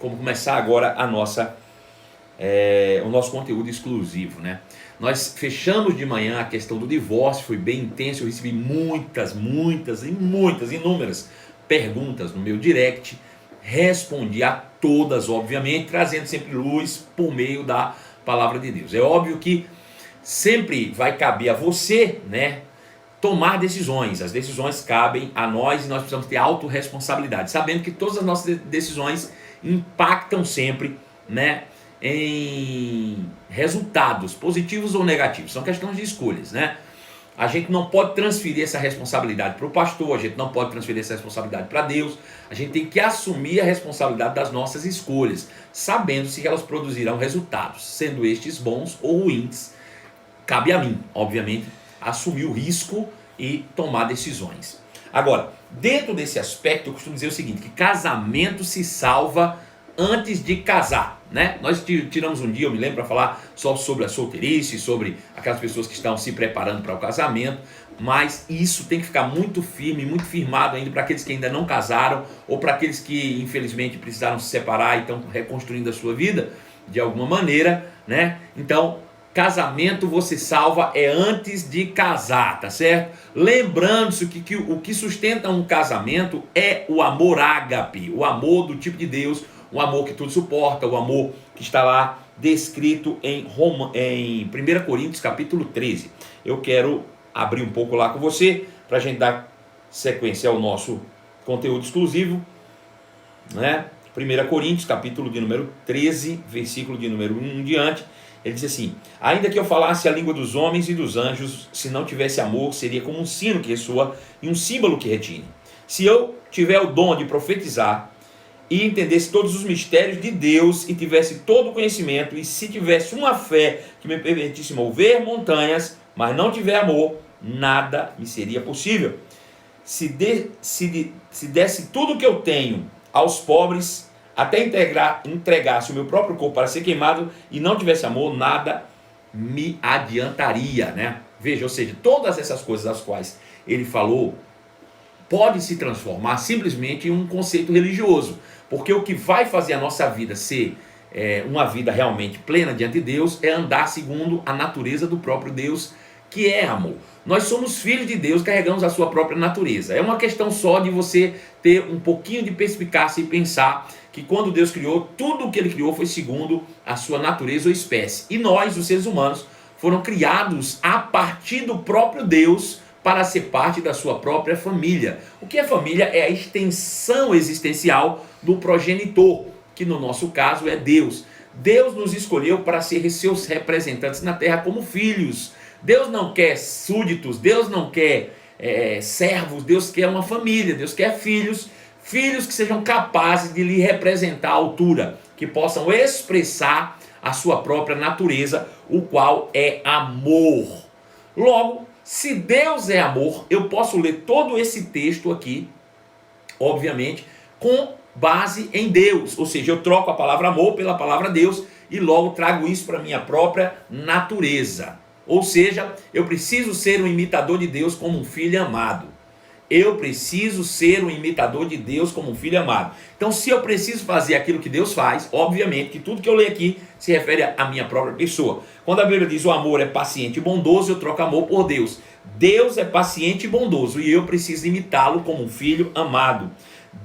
como começar agora o nosso conteúdo exclusivo, né? Nós fechamos de manhã a questão do divórcio, foi bem intenso, eu recebi inúmeras perguntas no meu direct, respondi a todas, obviamente, trazendo sempre luz por meio da palavra de Deus. É óbvio que sempre vai caber a você, né, tomar decisões. As decisões cabem a nós e nós precisamos ter autorresponsabilidade, sabendo que todas as nossas decisões impactam sempre, né, em resultados positivos ou negativos. São questões de escolhas, né? A gente não pode transferir essa responsabilidade para o pastor, a gente não pode transferir essa responsabilidade para Deus. A gente tem que assumir a responsabilidade das nossas escolhas, sabendo se elas produzirão resultados, sendo estes bons ou ruins. Cabe a mim, obviamente, assumir o risco e tomar decisões. Agora, dentro desse aspecto, eu costumo dizer o seguinte, que casamento se salva antes de casar, né? Nós tiramos um dia, eu me lembro, para falar só sobre a solteirice, sobre aquelas pessoas que estão se preparando para o casamento, mas isso tem que ficar muito firme, muito firmado ainda para aqueles que ainda não casaram, ou para aqueles que infelizmente precisaram se separar e estão reconstruindo a sua vida de alguma maneira, né? Então, casamento você salva antes de casar, tá certo? Lembrando-se que o que sustenta um casamento é o amor ágape, o amor do tipo de Deus, o amor que tudo suporta, o amor que está lá descrito em 1 Coríntios capítulo 13. Eu quero abrir um pouco lá com você, para a gente dar sequência ao nosso conteúdo exclusivo, né? 1 Coríntios capítulo de número 13, versículo de número 1 em diante. Ele diz assim: ainda que eu falasse a língua dos homens e dos anjos, se não tivesse amor, seria como um sino que ressoa e um símbolo que retine. Se eu tiver o dom de profetizar e entendesse todos os mistérios de Deus e tivesse todo o conhecimento, e se tivesse uma fé que me permitisse mover montanhas, mas não tiver amor, nada me seria possível. Se desse tudo o que eu tenho aos pobres, até entregasse o meu próprio corpo para ser queimado e não tivesse amor, nada me adiantaria, né? Veja, ou seja, todas essas coisas das quais ele falou pode se transformar simplesmente em um conceito religioso, porque o que vai fazer a nossa vida ser uma vida realmente plena diante de Deus é andar segundo a natureza do próprio Deus, que é amor. Nós somos filhos de Deus, carregamos a sua própria natureza. É uma questão só de você ter um pouquinho de perspicácia e pensar que quando Deus criou, tudo o que ele criou foi segundo a sua natureza ou espécie. E nós, os seres humanos, foram criados a partir do próprio Deus para ser parte da sua própria família. O que é família? É a extensão existencial do progenitor, que no nosso caso é Deus. Deus nos escolheu para ser seus representantes na terra como filhos. Deus não quer súditos, Deus não quer servos, Deus quer uma família, Deus quer filhos que sejam capazes de lhe representar à altura, que possam expressar a sua própria natureza, o qual é amor. Logo, se Deus é amor, eu posso ler todo esse texto aqui, obviamente, com base em Deus, ou seja, eu troco a palavra amor pela palavra Deus e logo trago isso para a minha própria natureza. Ou seja, eu preciso ser um imitador de Deus como um filho amado. Eu preciso ser um imitador de Deus como um filho amado. Então, se eu preciso fazer aquilo que Deus faz, obviamente que tudo que eu leio aqui se refere à minha própria pessoa. Quando a Bíblia diz o amor é paciente e bondoso, eu troco amor por Deus. Deus é paciente e bondoso e eu preciso imitá-lo como um filho amado.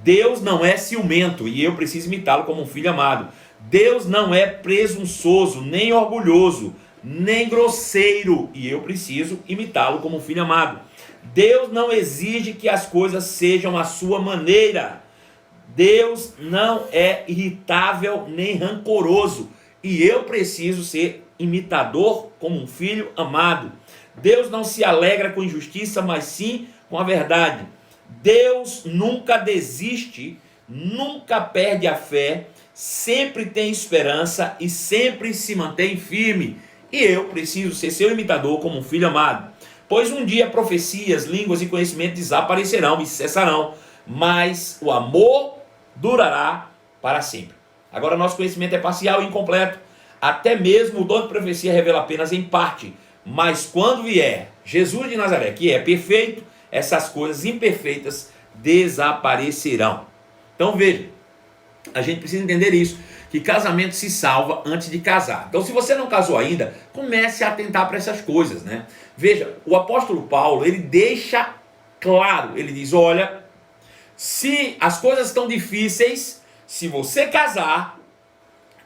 Deus não é ciumento e eu preciso imitá-lo como um filho amado. Deus não é presunçoso, nem orgulhoso, nem grosseiro e eu preciso imitá-lo como um filho amado. Deus não exige que as coisas sejam à sua maneira. Deus não é irritável nem rancoroso. E eu preciso ser imitador como um filho amado. Deus não se alegra com injustiça, mas sim com a verdade. Deus nunca desiste, nunca perde a fé, sempre tem esperança e sempre se mantém firme. E eu preciso ser seu imitador como um filho amado. Pois um dia profecias, línguas e conhecimento desaparecerão e cessarão, mas o amor durará para sempre. Agora nosso conhecimento é parcial e incompleto, até mesmo o dom de profecia revela apenas em parte, mas quando vier Jesus de Nazaré, que é perfeito, essas coisas imperfeitas desaparecerão. Então veja, A gente precisa entender isso, que casamento se salva antes de casar. Então, se você não casou ainda, comece a atentar para essas coisas, né? Veja, o apóstolo Paulo, ele deixa claro, ele diz, olha, se as coisas estão difíceis, se você casar,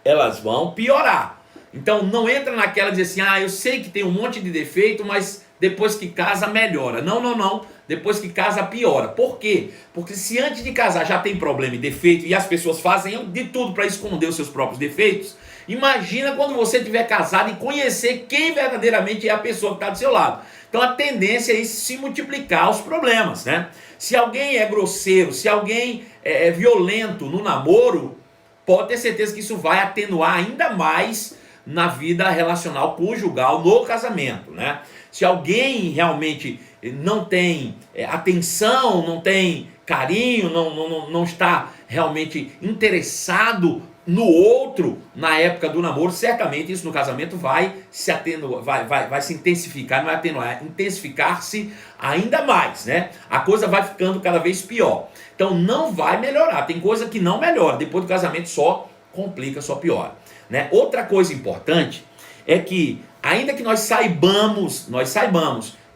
elas vão piorar. Então, não entra naquela de dizer assim, eu sei que tem um monte de defeito, mas depois que casa melhora. Não, não, não. Depois que casa piora. Por quê? Porque se antes de casar já tem problema e defeito e as pessoas fazem de tudo para esconder os seus próprios defeitos, imagina quando você estiver casado e conhecer quem verdadeiramente é a pessoa que está do seu lado. Então a tendência é se multiplicar os problemas, né? Se alguém é grosseiro, se alguém é violento no namoro, pode ter certeza que isso vai atenuar ainda mais na vida relacional conjugal no casamento, né? Se alguém realmente não tem atenção, não tem carinho, não está realmente interessado no outro na época do namoro, certamente isso no casamento vai se atenuar, vai se intensificar, não vai atenuar, intensificar-se ainda mais, né? A coisa vai ficando cada vez pior. Então não vai melhorar, tem coisa que não melhora, depois do casamento só complica, só piora, né? Outra coisa importante é que, ainda que nós saibamos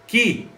que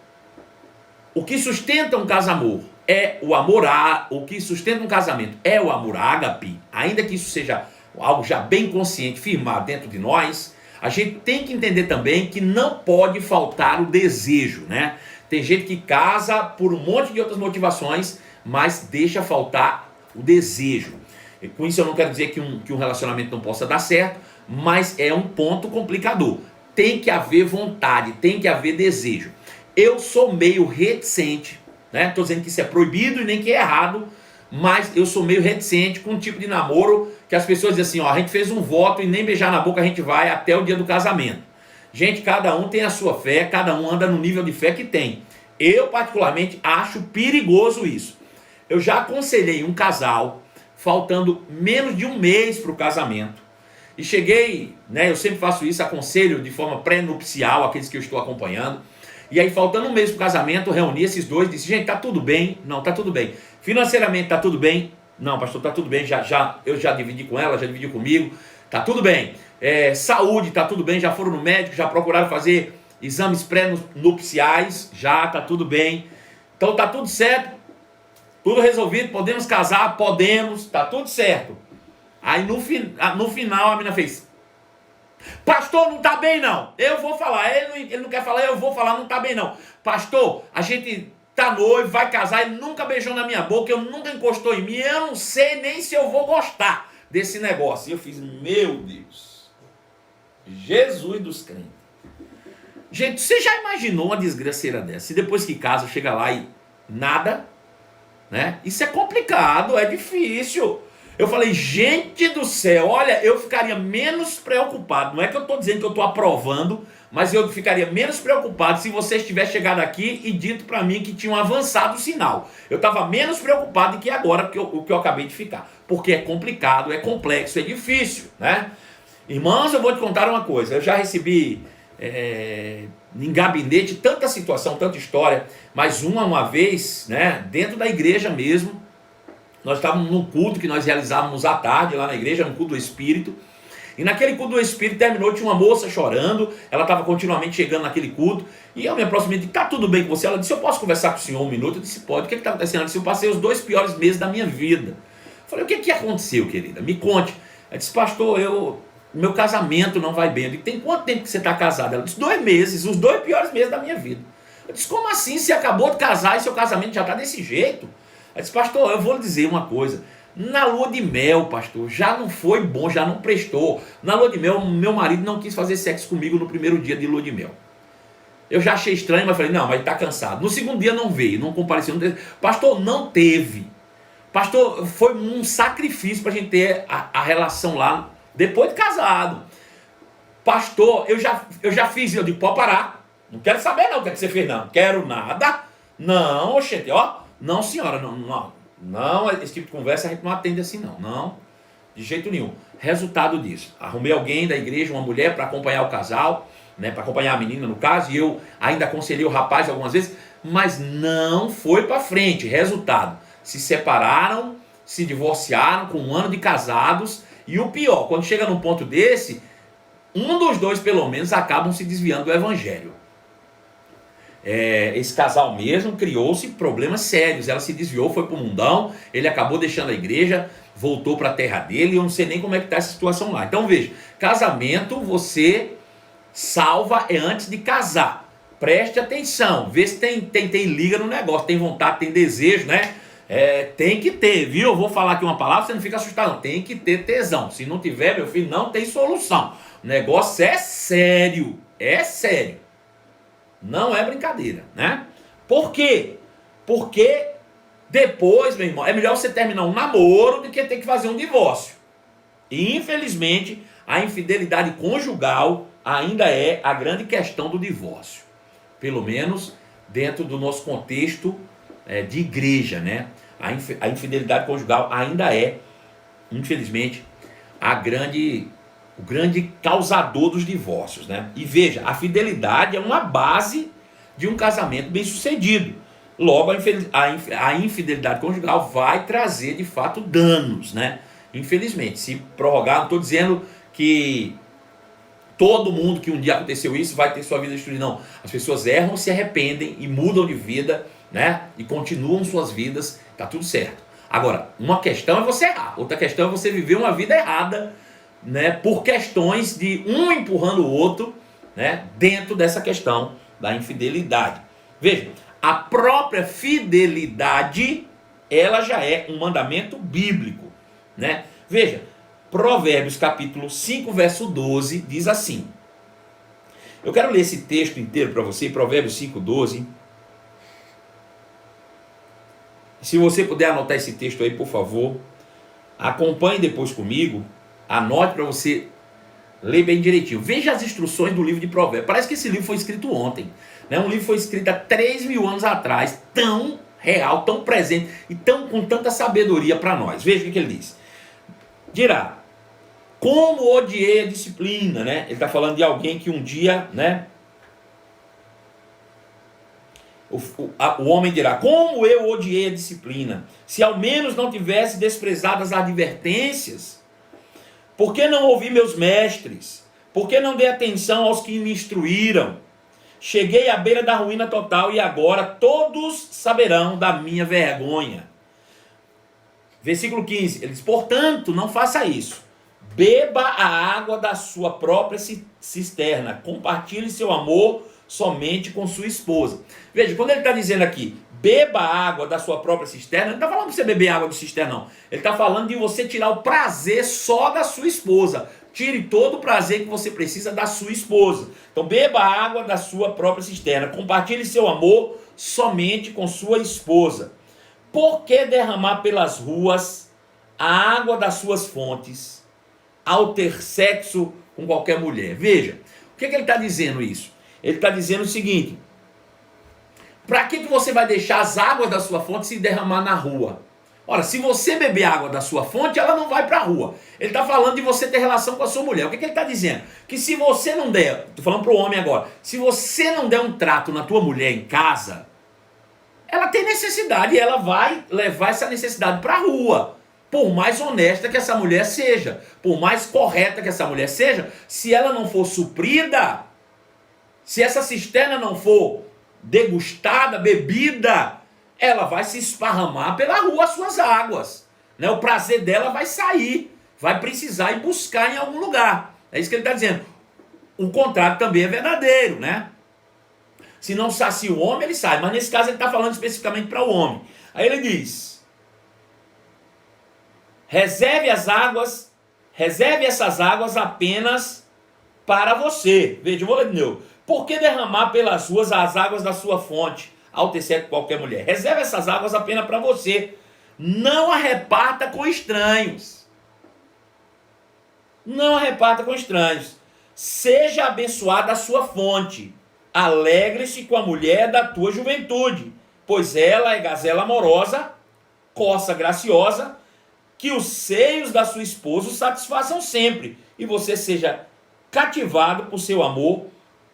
o que sustenta um casamento é o amor, o que sustenta um casamento é o amor ágape, ainda que isso seja algo já bem consciente, firmado dentro de nós, a gente tem que entender também que não pode faltar o desejo, né? Tem gente que casa por um monte de outras motivações, mas deixa faltar o desejo. E com isso eu não quero dizer que um relacionamento não possa dar certo, mas é um ponto complicador. Tem que haver vontade, tem que haver desejo. Eu sou meio reticente, né? Estou dizendo que isso é proibido e nem que é errado, mas eu sou meio reticente com um tipo de namoro que as pessoas dizem assim, a gente fez um voto e nem beijar na boca a gente vai até o dia do casamento. Gente, cada um tem a sua fé, cada um anda no nível de fé que tem. Eu particularmente acho perigoso isso. Eu já aconselhei um casal, faltando menos de um mês para o casamento, e cheguei, né, eu sempre faço isso, aconselho de forma pré-nupcial aqueles que eu estou acompanhando, e aí faltando um mês para o casamento, eu reuni esses dois, disse, gente, tá tudo bem? Não, tá tudo bem. Financeiramente tá tudo bem? Não, pastor, tá tudo bem, eu já dividi com ela, já dividi comigo, tá tudo bem. Saúde, tá tudo bem, já foram no médico, já procuraram fazer exames pré-nupciais, já tá tudo bem. Então tá tudo certo, tudo resolvido, podemos casar, podemos, tá tudo certo. Aí no final a menina fez, pastor, não tá bem não, eu vou falar, ele não quer falar, eu vou falar, não tá bem não. Pastor, a gente tá noivo, vai casar, ele nunca beijou na minha boca, eu nunca encostou em mim, eu não sei nem se eu vou gostar desse negócio. E eu fiz, meu Deus, Jesus dos crentes. Gente, você já imaginou uma desgraceira dessa? Se depois que casa, chega lá e nada, né? Isso é complicado, é difícil. Eu falei, gente do céu, olha, eu ficaria menos preocupado. Não é que eu estou dizendo que eu estou aprovando, mas eu ficaria menos preocupado se você tivesse chegado aqui e dito para mim que tinha um avançado sinal. Eu estava menos preocupado do que agora, o que eu acabei de ficar. Porque é complicado, é complexo, é difícil, né? Irmãos, eu vou te contar uma coisa. Eu já recebi em gabinete tanta situação, tanta história, mas uma vez, né, dentro da igreja mesmo, nós estávamos num culto que nós realizávamos à tarde lá na igreja, no culto do Espírito, e naquele culto do Espírito terminou, tinha uma moça chorando, ela estava continuamente chegando naquele culto, e eu me aproximei e disse, tá tudo bem com você? Ela disse, eu posso conversar com o senhor um minuto? Eu disse, pode. O que está acontecendo? Ela disse, eu passei os 2 piores meses da minha vida. Eu falei, o que aconteceu, querida? Me conte. Ela disse, pastor, meu casamento não vai bem. Eu disse, tem quanto tempo que você está casada? Ela disse, 2 meses, os 2 piores meses da minha vida. Eu disse, como assim? Você acabou de casar e seu casamento já está desse jeito? Ela disse, pastor, eu vou lhe dizer uma coisa. Na lua de mel, pastor, já não foi bom, já não prestou. Na lua de mel, meu marido não quis fazer sexo comigo no primeiro dia de lua de mel. Eu já achei estranho, mas falei, não, mas está cansado. No segundo dia não veio, não compareceu. Não teve. Pastor, não teve. Pastor, foi um sacrifício para a gente ter a relação lá, depois de casado. Pastor, eu já fiz, eu digo, pode parar. Não quero saber não o que você fez, não. Quero nada. Não, oxente, ó. Não, senhora, não, esse tipo de conversa a gente não atende assim, não, de jeito nenhum. Resultado disso, arrumei alguém da igreja, uma mulher para acompanhar o casal, né, para acompanhar a menina no caso, e eu ainda aconselhei o rapaz algumas vezes, mas não foi para frente. Resultado, se separaram se divorciaram com 1 ano de casados, e o pior, quando chega num ponto desse, um dos dois pelo menos acabam se desviando do evangelho. Esse casal mesmo criou-se problemas sérios, ela se desviou, foi pro mundão, ele acabou deixando a igreja, voltou para a terra dele, eu não sei nem como é que está essa situação lá. Então veja, casamento você salva antes de casar. Preste atenção, vê se tem liga no negócio, tem vontade, tem desejo, né? Tem que ter, viu? Eu vou falar aqui uma palavra, você não fica assustado não. Tem que ter tesão. Se não tiver, meu filho, não tem solução. O negócio é sério. É sério. Não é brincadeira, né? Por quê? Porque depois, meu irmão, é melhor você terminar um namoro do que ter que fazer um divórcio. E infelizmente, a infidelidade conjugal ainda é a grande questão do divórcio. Pelo menos dentro do nosso contexto de igreja, né? A infidelidade conjugal ainda é, infelizmente, o grande causador dos divórcios, né? E veja, a fidelidade é uma base de um casamento bem sucedido. Logo, a infidelidade conjugal vai trazer, de fato, danos, né? Infelizmente, se prorrogar, não estou dizendo que todo mundo que um dia aconteceu isso vai ter sua vida destruída, não. As pessoas erram, se arrependem e mudam de vida, né? E continuam suas vidas, tá tudo certo. Agora, uma questão é você errar, outra questão é você viver uma vida errada, né? Por questões de um empurrando o outro, né? Dentro dessa questão da infidelidade. Veja, a própria fidelidade, ela já é um mandamento bíblico, né? Veja, Provérbios capítulo 5, verso 12, diz assim. Eu quero ler esse texto inteiro para você, Provérbios 5, 12. Se você puder anotar esse texto aí, por favor, acompanhe depois comigo, anote para você ler bem direitinho. Veja as instruções do livro de Provérbios. Parece que esse livro foi escrito ontem, né? Um livro foi escrito há 3.000 anos atrás, tão real, tão presente e com tanta sabedoria para nós. Veja o que ele diz. Dirá, como odiei a disciplina, né? Ele está falando de alguém que um dia, né? O homem dirá, como eu odiei a disciplina, se ao menos não tivesse desprezado as advertências. Por que não ouvi meus mestres? Por que não dei atenção aos que me instruíram? Cheguei à beira da ruína total e agora todos saberão da minha vergonha. Versículo 15, ele diz, portanto, não faça isso. Beba a água da sua própria cisterna. Compartilhe seu amor somente com sua esposa. Veja, quando ele está dizendo aqui, beba a água da sua própria cisterna, ele não está falando de você beber água do cisterna, não. Ele está falando de você tirar o prazer só da sua esposa. Tire todo o prazer que você precisa da sua esposa. Então, beba a água da sua própria cisterna. Compartilhe seu amor somente com sua esposa. Por que derramar pelas ruas a água das suas fontes ao ter sexo com qualquer mulher? Veja, o que ele está dizendo isso? Ele está dizendo o seguinte, para que você vai deixar as águas da sua fonte se derramar na rua? Ora, se você beber água da sua fonte, ela não vai para a rua. Ele está falando de você ter relação com a sua mulher. O que ele está dizendo? Que se você não der, estou falando para o homem agora, se você não der um trato na tua mulher em casa, ela tem necessidade e ela vai levar essa necessidade para a rua. Por mais honesta que essa mulher seja, por mais correta que essa mulher seja, se ela não for suprida, se essa cisterna não for degustada, bebida, ela vai se esparramar pela rua as suas águas, né? O prazer dela vai sair, vai precisar ir buscar em algum lugar. É isso que ele está dizendo. O contrário também é verdadeiro, né? Se não sacia o homem, ele sai. Mas nesse caso ele está falando especificamente para o homem. Aí ele diz, reserve essas águas apenas para você. Veja, eu vou ler de novo. Por que derramar pelas ruas as águas da sua fonte, ao ter sexo com qualquer mulher? Reserve essas águas apenas para você. Não a reparta com estranhos. Não a reparta com estranhos. Seja abençoada a sua fonte. Alegre-se com a mulher da tua juventude, pois ela é gazela amorosa, corça graciosa, que os seios da sua esposa o satisfaçam sempre, e você seja cativado por seu amor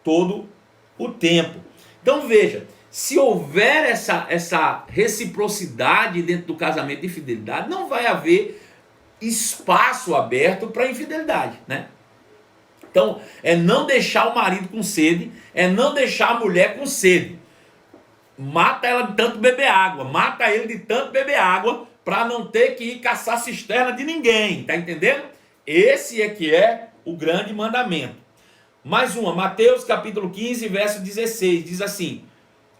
todo o tempo. Então veja, se houver essa reciprocidade dentro do casamento de fidelidade, não vai haver espaço aberto para infidelidade, né? Então, é não deixar o marido com sede, é não deixar a mulher com sede. Mata ela de tanto beber água, mata ele de tanto beber água, para não ter que ir caçar cisterna de ninguém, tá entendendo? Esse é que é o grande mandamento. Mais uma, Mateus capítulo 15, verso 16, diz assim: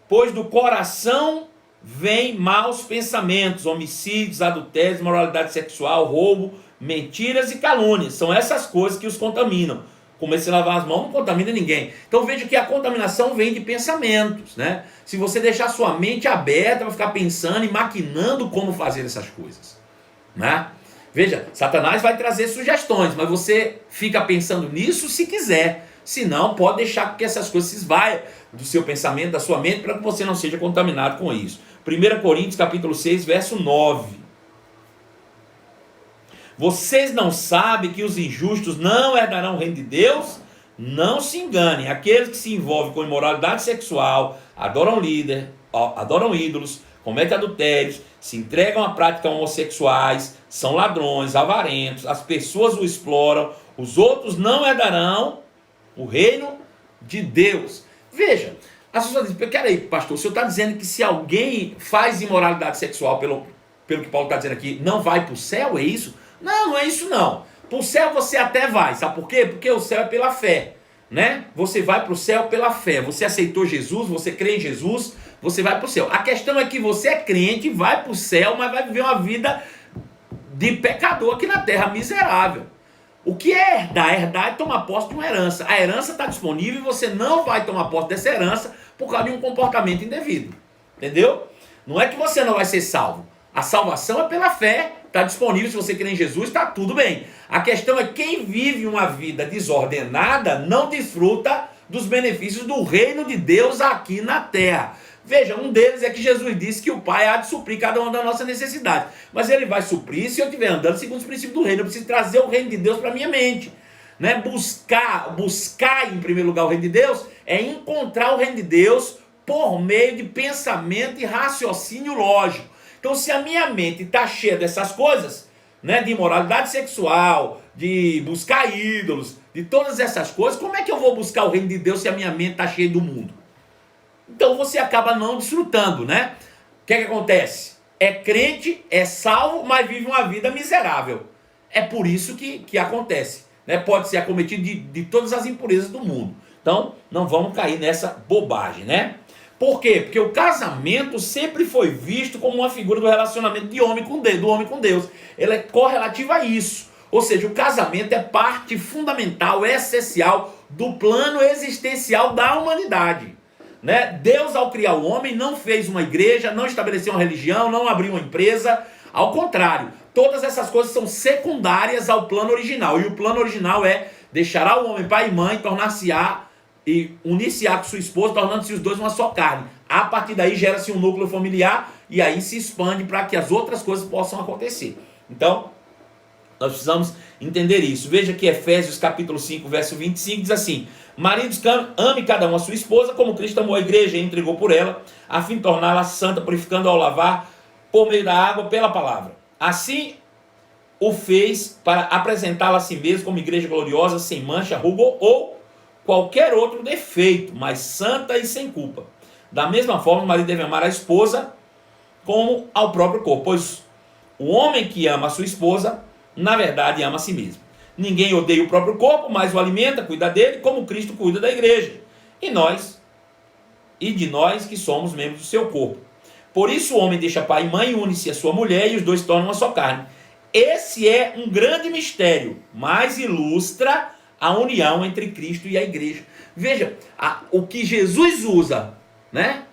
pois do coração vêm maus pensamentos, homicídios, adultérios, moralidade sexual, roubo, mentiras e calúnias. São essas coisas que os contaminam. Comece a lavar as mãos, não contamina ninguém. Então veja que a contaminação vem de pensamentos, né? Se você deixar sua mente aberta, vai ficar pensando e maquinando como fazer essas coisas, né? Veja, Satanás vai trazer sugestões, mas você fica pensando nisso se quiser. Se não, pode deixar que essas coisas se esvaiam do seu pensamento, da sua mente, para que você não seja contaminado com isso. 1 Coríntios capítulo 6, verso 9. Vocês não sabem que os injustos não herdarão o reino de Deus? Não se enganem. Aqueles que se envolvem com imoralidade sexual, adoram ídolos, cometem adultérios, se entregam a práticas homossexuais, são ladrões, avarentos, as pessoas o exploram, os outros não herdarão o reino de Deus. Veja, as pessoas dizem: peraí, pastor, o senhor está dizendo que se alguém faz imoralidade sexual, pelo que Paulo está dizendo aqui, não vai para o céu, é isso? Não, não é isso não. Para o céu você até vai, sabe por quê? Porque o céu é pela fé, né? Você vai para o céu pela fé, você aceitou Jesus, você crê em Jesus, você vai para o céu. A questão é que você é crente, vai para o céu, mas vai viver uma vida de pecador aqui na terra, miserável. O que é herdar? Herdar é tomar posse de uma herança. A herança está disponível e você não vai tomar posse dessa herança por causa de um comportamento indevido. Entendeu? Não é que você não vai ser salvo. A salvação é pela fé, está disponível. Se você crê em Jesus, está tudo bem. A questão é quem vive uma vida desordenada não desfruta dos benefícios do reino de Deus aqui na terra. Veja, um deles é que Jesus disse que o Pai há de suprir cada uma das nossas necessidades. Mas Ele vai suprir se eu estiver andando segundo os princípios do reino. Eu preciso trazer o reino de Deus para a minha mente. Né? Buscar em primeiro lugar o reino de Deus é encontrar o reino de Deus por meio de pensamento e raciocínio lógico. Então, se a minha mente está cheia dessas coisas, né, de imoralidade sexual, de buscar ídolos, de todas essas coisas, como é que eu vou buscar o reino de Deus se a minha mente está cheia do mundo? Então você acaba não desfrutando, né? O que acontece? É crente, é salvo, mas vive uma vida miserável. É por isso que acontece, né? Pode ser acometido de todas as impurezas do mundo. Então, não vamos cair nessa bobagem, né? Por quê? Porque o casamento sempre foi visto como uma figura do relacionamento do homem com Deus. Ele é correlativo a isso. Ou seja, o casamento é parte fundamental, essencial do plano existencial da humanidade. Né? Deus, ao criar o homem, não fez uma igreja, não estabeleceu uma religião, não abriu uma empresa. Ao contrário, todas essas coisas são secundárias ao plano original. E o plano original é: deixará o homem pai e mãe, tornar-se-á e unir-se-á com sua esposa, tornando-se os dois uma só carne. A partir daí gera-se um núcleo familiar e aí se expande para que as outras coisas possam acontecer. Então, nós precisamos entender isso. Veja que Efésios capítulo 5, verso 25 diz assim: maridos, ame cada um a sua esposa, como Cristo amou a igreja e entregou por ela, a fim de torná-la santa, purificando ao lavar por meio da água pela palavra. Assim o fez para apresentá-la a si mesmo como igreja gloriosa, sem mancha, ruga ou qualquer outro defeito, mas santa e sem culpa. Da mesma forma, o marido deve amar a esposa como ao próprio corpo, pois o homem que ama a sua esposa, na verdade, ama a si mesmo. Ninguém odeia o próprio corpo, mas o alimenta, cuida dele, como Cristo cuida da igreja. E de nós que somos membros do seu corpo. Por isso o homem deixa pai e mãe, une-se a sua mulher e os dois se tornam uma só carne. Esse é um grande mistério, mas ilustra a união entre Cristo e a igreja. Veja, o que Jesus usa, né?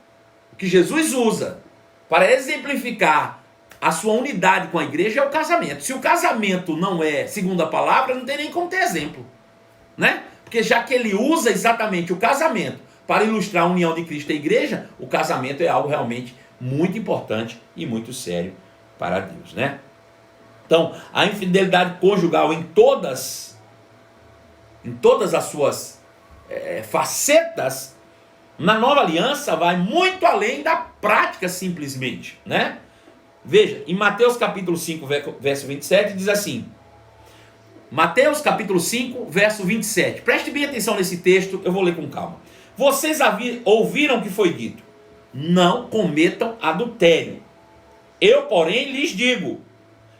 O que Jesus usa para exemplificar a sua unidade com a igreja é o casamento. Se o casamento não é segundo a palavra, não tem nem como ter exemplo, né? Porque já que ele usa exatamente o casamento para ilustrar a união de Cristo e a igreja, o casamento é algo realmente muito importante e muito sério para Deus, né? Então, a infidelidade conjugal em todas as suas facetas, Na nova aliança vai muito além da prática simplesmente, né? Veja, em Mateus capítulo 5, verso 27, diz assim, Mateus capítulo 5, verso 27. Preste bem atenção nesse texto, eu vou ler com calma. Vocês ouviram o que foi dito, não cometam adultério. Eu, porém, lhes digo,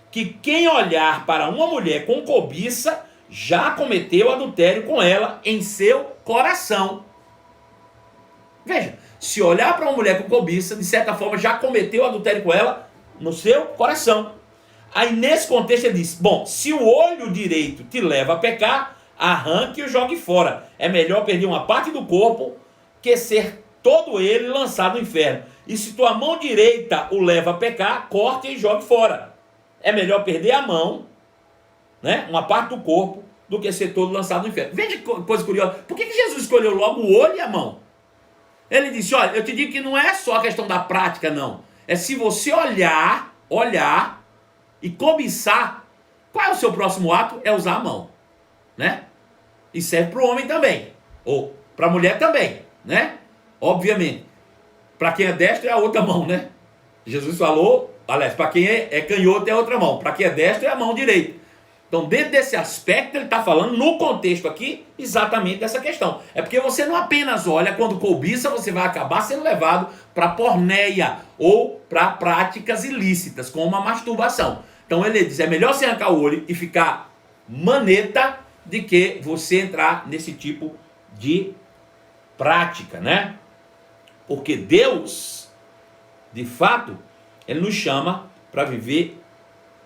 que quem olhar para uma mulher com cobiça, já cometeu adultério com ela em seu coração. Veja, se olhar para uma mulher com cobiça, de certa forma, já cometeu adultério com ela no seu coração. Aí nesse contexto ele diz, bom, se o olho direito te leva a pecar, arranque e o jogue fora. É melhor perder uma parte do corpo que ser todo ele lançado no inferno. E se tua mão direita o leva a pecar, corte e jogue fora. É melhor perder a mão, né, uma parte do corpo, do que ser todo lançado no inferno. Veja que coisa curiosa. Por que Jesus escolheu logo o olho e a mão? Ele disse, olha, eu te digo que não é só a questão da prática, não. É se você olhar e cobiçar, qual é o seu próximo ato? É usar a mão, né? E serve para o homem também, ou para a mulher também, né? Obviamente. Para quem é destro é a outra mão, né? Jesus falou, aliás, para quem é canhoto é a outra mão, para quem é destro é a mão direita. Então, dentro desse aspecto, ele está falando, no contexto aqui, exatamente dessa questão. É porque você não apenas olha, quando cobiça, você vai acabar sendo levado para porneia ou para práticas ilícitas, como a masturbação. Então, ele diz, é melhor você arrancar o olho e ficar maneta de que você entrar nesse tipo de prática, né? Porque Deus, de fato, ele nos chama para viver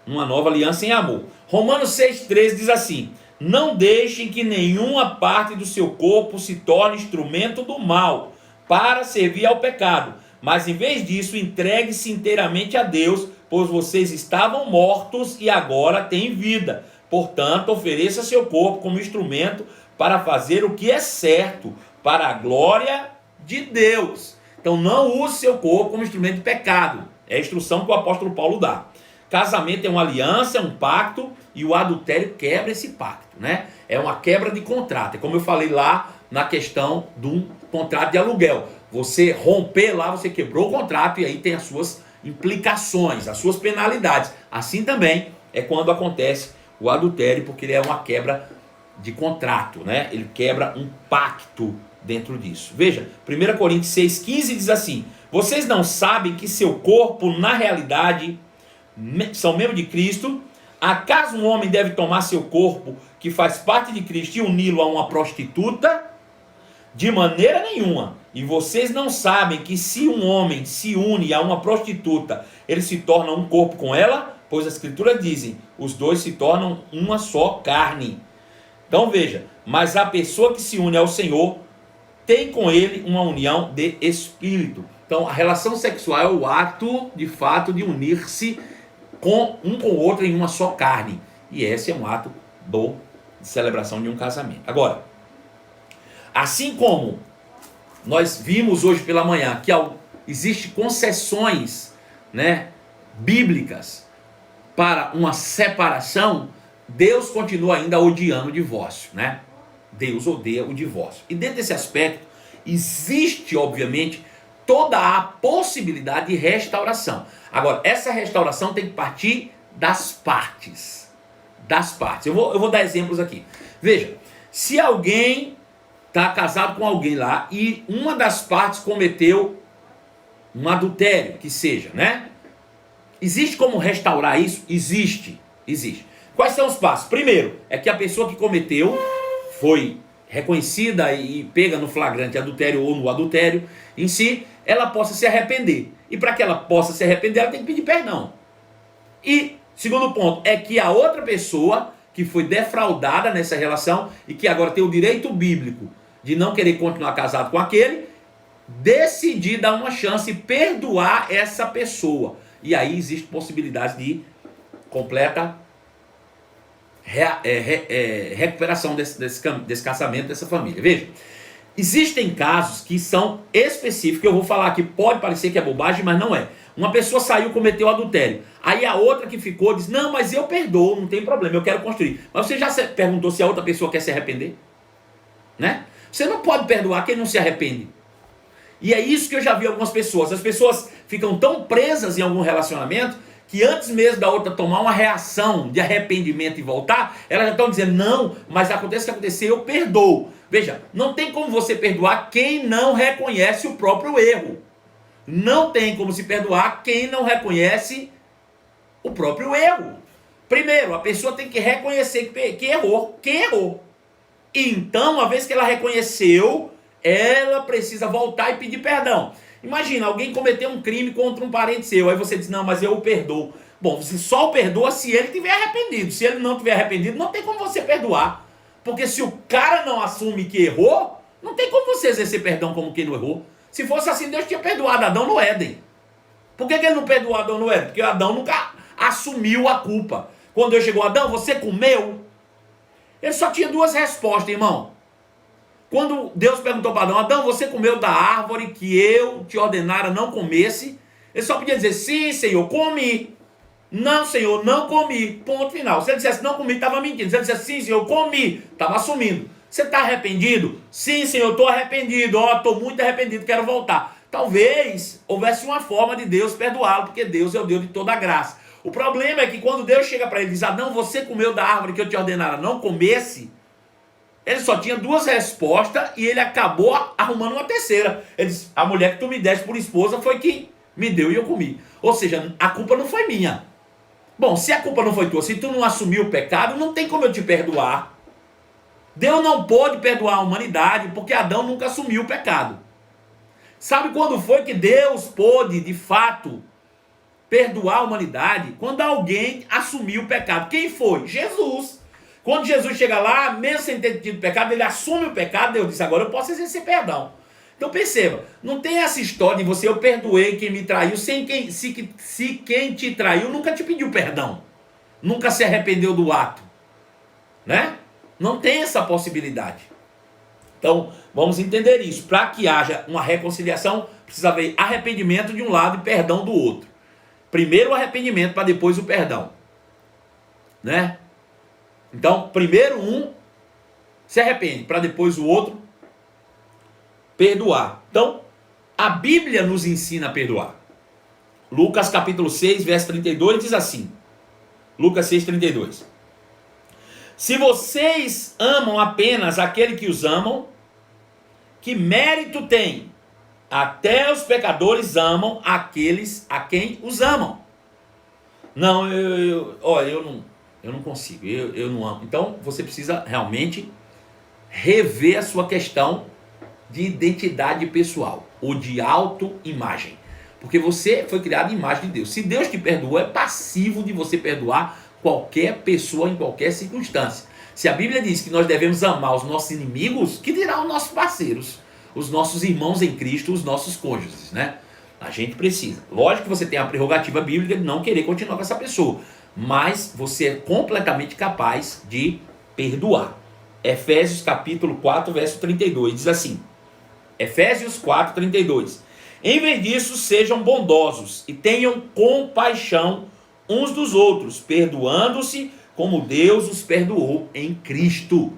uma nova aliança em amor. Romanos 6,13 diz assim, não deixem que nenhuma parte do seu corpo se torne instrumento do mal, para servir ao pecado, mas em vez disso, entregue-se inteiramente a Deus, pois vocês estavam mortos e agora têm vida. Portanto, ofereça seu corpo como instrumento para fazer o que é certo, para a glória de Deus. Então não use seu corpo como instrumento de pecado. É a instrução que o apóstolo Paulo dá. Casamento é uma aliança, é um pacto, e o adultério quebra esse pacto, né? É uma quebra de contrato. É como eu falei lá na questão de um contrato de aluguel. Você romper lá, você quebrou o contrato e aí tem as suas implicações, as suas penalidades. Assim também é quando acontece o adultério, porque ele é uma quebra de contrato, né? Ele quebra um pacto dentro disso. Veja, 1 Coríntios 6,15 diz assim, vocês não sabem que seu corpo, na realidade, são membros de Cristo? Acaso um homem deve tomar seu corpo, que faz parte de Cristo, e uni-lo a uma prostituta? De maneira nenhuma. E vocês não sabem que se um homem se une a uma prostituta, ele se torna um corpo com ela? Pois as escrituras dizem, os dois se tornam uma só carne. Então veja, mas a pessoa que se une ao Senhor, tem com ele uma união de espírito. Então a relação sexual é o ato, de fato, de unir-se com o outro em uma só carne. E esse é um ato de celebração de um casamento. Agora, assim como nós vimos hoje pela manhã que existem concessões, né, bíblicas para uma separação, Deus continua ainda odiando o divórcio, né? Deus odeia o divórcio. E dentro desse aspecto, existe, obviamente, toda a possibilidade de restauração. Agora, essa restauração tem que partir das partes. Das partes. Eu vou dar exemplos aqui. Veja, se alguém está casado com alguém lá e uma das partes cometeu um adultério, que seja, né? Existe como restaurar isso? Existe. Existe. Quais são os passos? Primeiro, é que a pessoa que cometeu foi reconhecida e pega no flagrante adultério ou no adultério em si, ela possa se arrepender. E para que ela possa se arrepender, ela tem que pedir perdão. E, segundo ponto, é que a outra pessoa que foi defraudada nessa relação e que agora tem o direito bíblico de não querer continuar casado com aquele, decidir dar uma chance e perdoar essa pessoa. E aí existe possibilidade de completa recuperação desse casamento, dessa família. Veja, existem casos que são específicos, que eu vou falar aqui, pode parecer que é bobagem, mas não é. Uma pessoa saiu, cometeu adultério. Aí a outra que ficou diz, não, mas eu perdoo, não tem problema, eu quero construir. Mas você já perguntou se a outra pessoa quer se arrepender? Né? Você não pode perdoar quem não se arrepende. E é isso que eu já vi algumas pessoas. As pessoas ficam tão presas em algum relacionamento que antes mesmo da outra tomar uma reação de arrependimento e voltar, elas já estão dizendo, não, mas acontece o que acontecer, eu perdoo. Veja, não tem como você perdoar quem não reconhece o próprio erro. Não tem como se perdoar quem não reconhece o próprio erro. Primeiro, a pessoa tem que reconhecer que errou. Quem errou? Então, uma vez que ela reconheceu, ela precisa voltar e pedir perdão. Imagina, alguém cometeu um crime contra um parente seu, aí você diz, não, mas eu o perdoo. Bom, você só o perdoa se ele estiver arrependido. Se ele não estiver arrependido, não tem como você perdoar. Porque se o cara não assume que errou, não tem como você exercer perdão como quem não errou. Se fosse assim, Deus tinha perdoado Adão no Éden. Por que ele não perdoou Adão no Éden? Porque Adão nunca assumiu a culpa. Quando Deus chegou, Adão, você comeu? Ele só tinha duas respostas, irmão. Quando Deus perguntou para Adão, Adão, você comeu da árvore que eu te ordenara não comesse? Ele só podia dizer, sim, Senhor, comi. Não, Senhor, não comi. Ponto final. Se ele dissesse não comi, estava mentindo. Se ele dissesse sim, Senhor, comi, estava assumindo. Você está arrependido? Sim, Senhor, estou arrependido. Estou muito arrependido, quero voltar. Talvez houvesse uma forma de Deus perdoá-lo, porque Deus é o Deus de toda a graça. O problema é que quando Deus chega para ele e diz, Adão, você comeu da árvore que eu te ordenara não comesse, ele só tinha duas respostas e ele acabou arrumando uma terceira. Ele disse, a mulher que tu me deste por esposa foi quem me deu e eu comi. Ou seja, a culpa não foi minha. Bom, se a culpa não foi tua, se tu não assumiu o pecado, não tem como eu te perdoar. Deus não pôde perdoar a humanidade porque Adão nunca assumiu o pecado. Sabe quando foi que Deus pôde, de fato, perdoar a humanidade? Quando alguém assumiu o pecado. Quem foi? Jesus. Quando Jesus chega lá, mesmo sem ter tido pecado, ele assume o pecado, Deus diz, agora eu posso exercer perdão. Então perceba, não tem essa história de você, eu perdoei quem me traiu, se quem te traiu nunca te pediu perdão. Nunca se arrependeu do ato. Né? Não tem essa possibilidade. Então, vamos entender isso. Para que haja uma reconciliação, precisa haver arrependimento de um lado e perdão do outro. Primeiro o arrependimento, para depois o perdão. Né? Então, primeiro um se arrepende, para depois o outro perdoar. Então, a Bíblia nos ensina a perdoar. Lucas capítulo 6, verso 32 diz assim. Lucas 6, 32. Se vocês amam apenas aquele que os amam, que mérito tem? Até os pecadores amam aqueles a quem os amam. Não, eu não consigo, eu não amo. Então, você precisa realmente rever a sua questão de identidade pessoal, ou de autoimagem. Porque você foi criado em imagem de Deus. Se Deus te perdoa, é passivo de você perdoar qualquer pessoa em qualquer circunstância. Se a Bíblia diz que nós devemos amar os nossos inimigos, que dirá os nossos parceiros, os nossos irmãos em Cristo, os nossos cônjuges, né? A gente precisa. Lógico que você tem a prerrogativa bíblica de não querer continuar com essa pessoa, mas você é completamente capaz de perdoar. Efésios capítulo 4, verso 32, diz assim, Efésios 4, 32. Em vez disso, sejam bondosos e tenham compaixão uns dos outros, perdoando-se como Deus os perdoou em Cristo.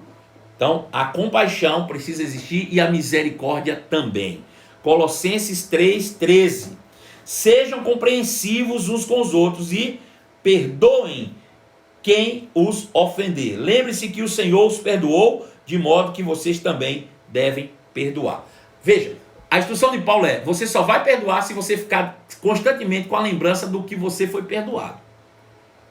Então, a compaixão precisa existir e a misericórdia também. Colossenses 3, 13. Sejam compreensivos uns com os outros e perdoem quem os ofender. Lembre-se que o Senhor os perdoou, de modo que vocês também devem perdoar. Veja, a instrução de Paulo é, você só vai perdoar se você ficar constantemente com a lembrança do que você foi perdoado.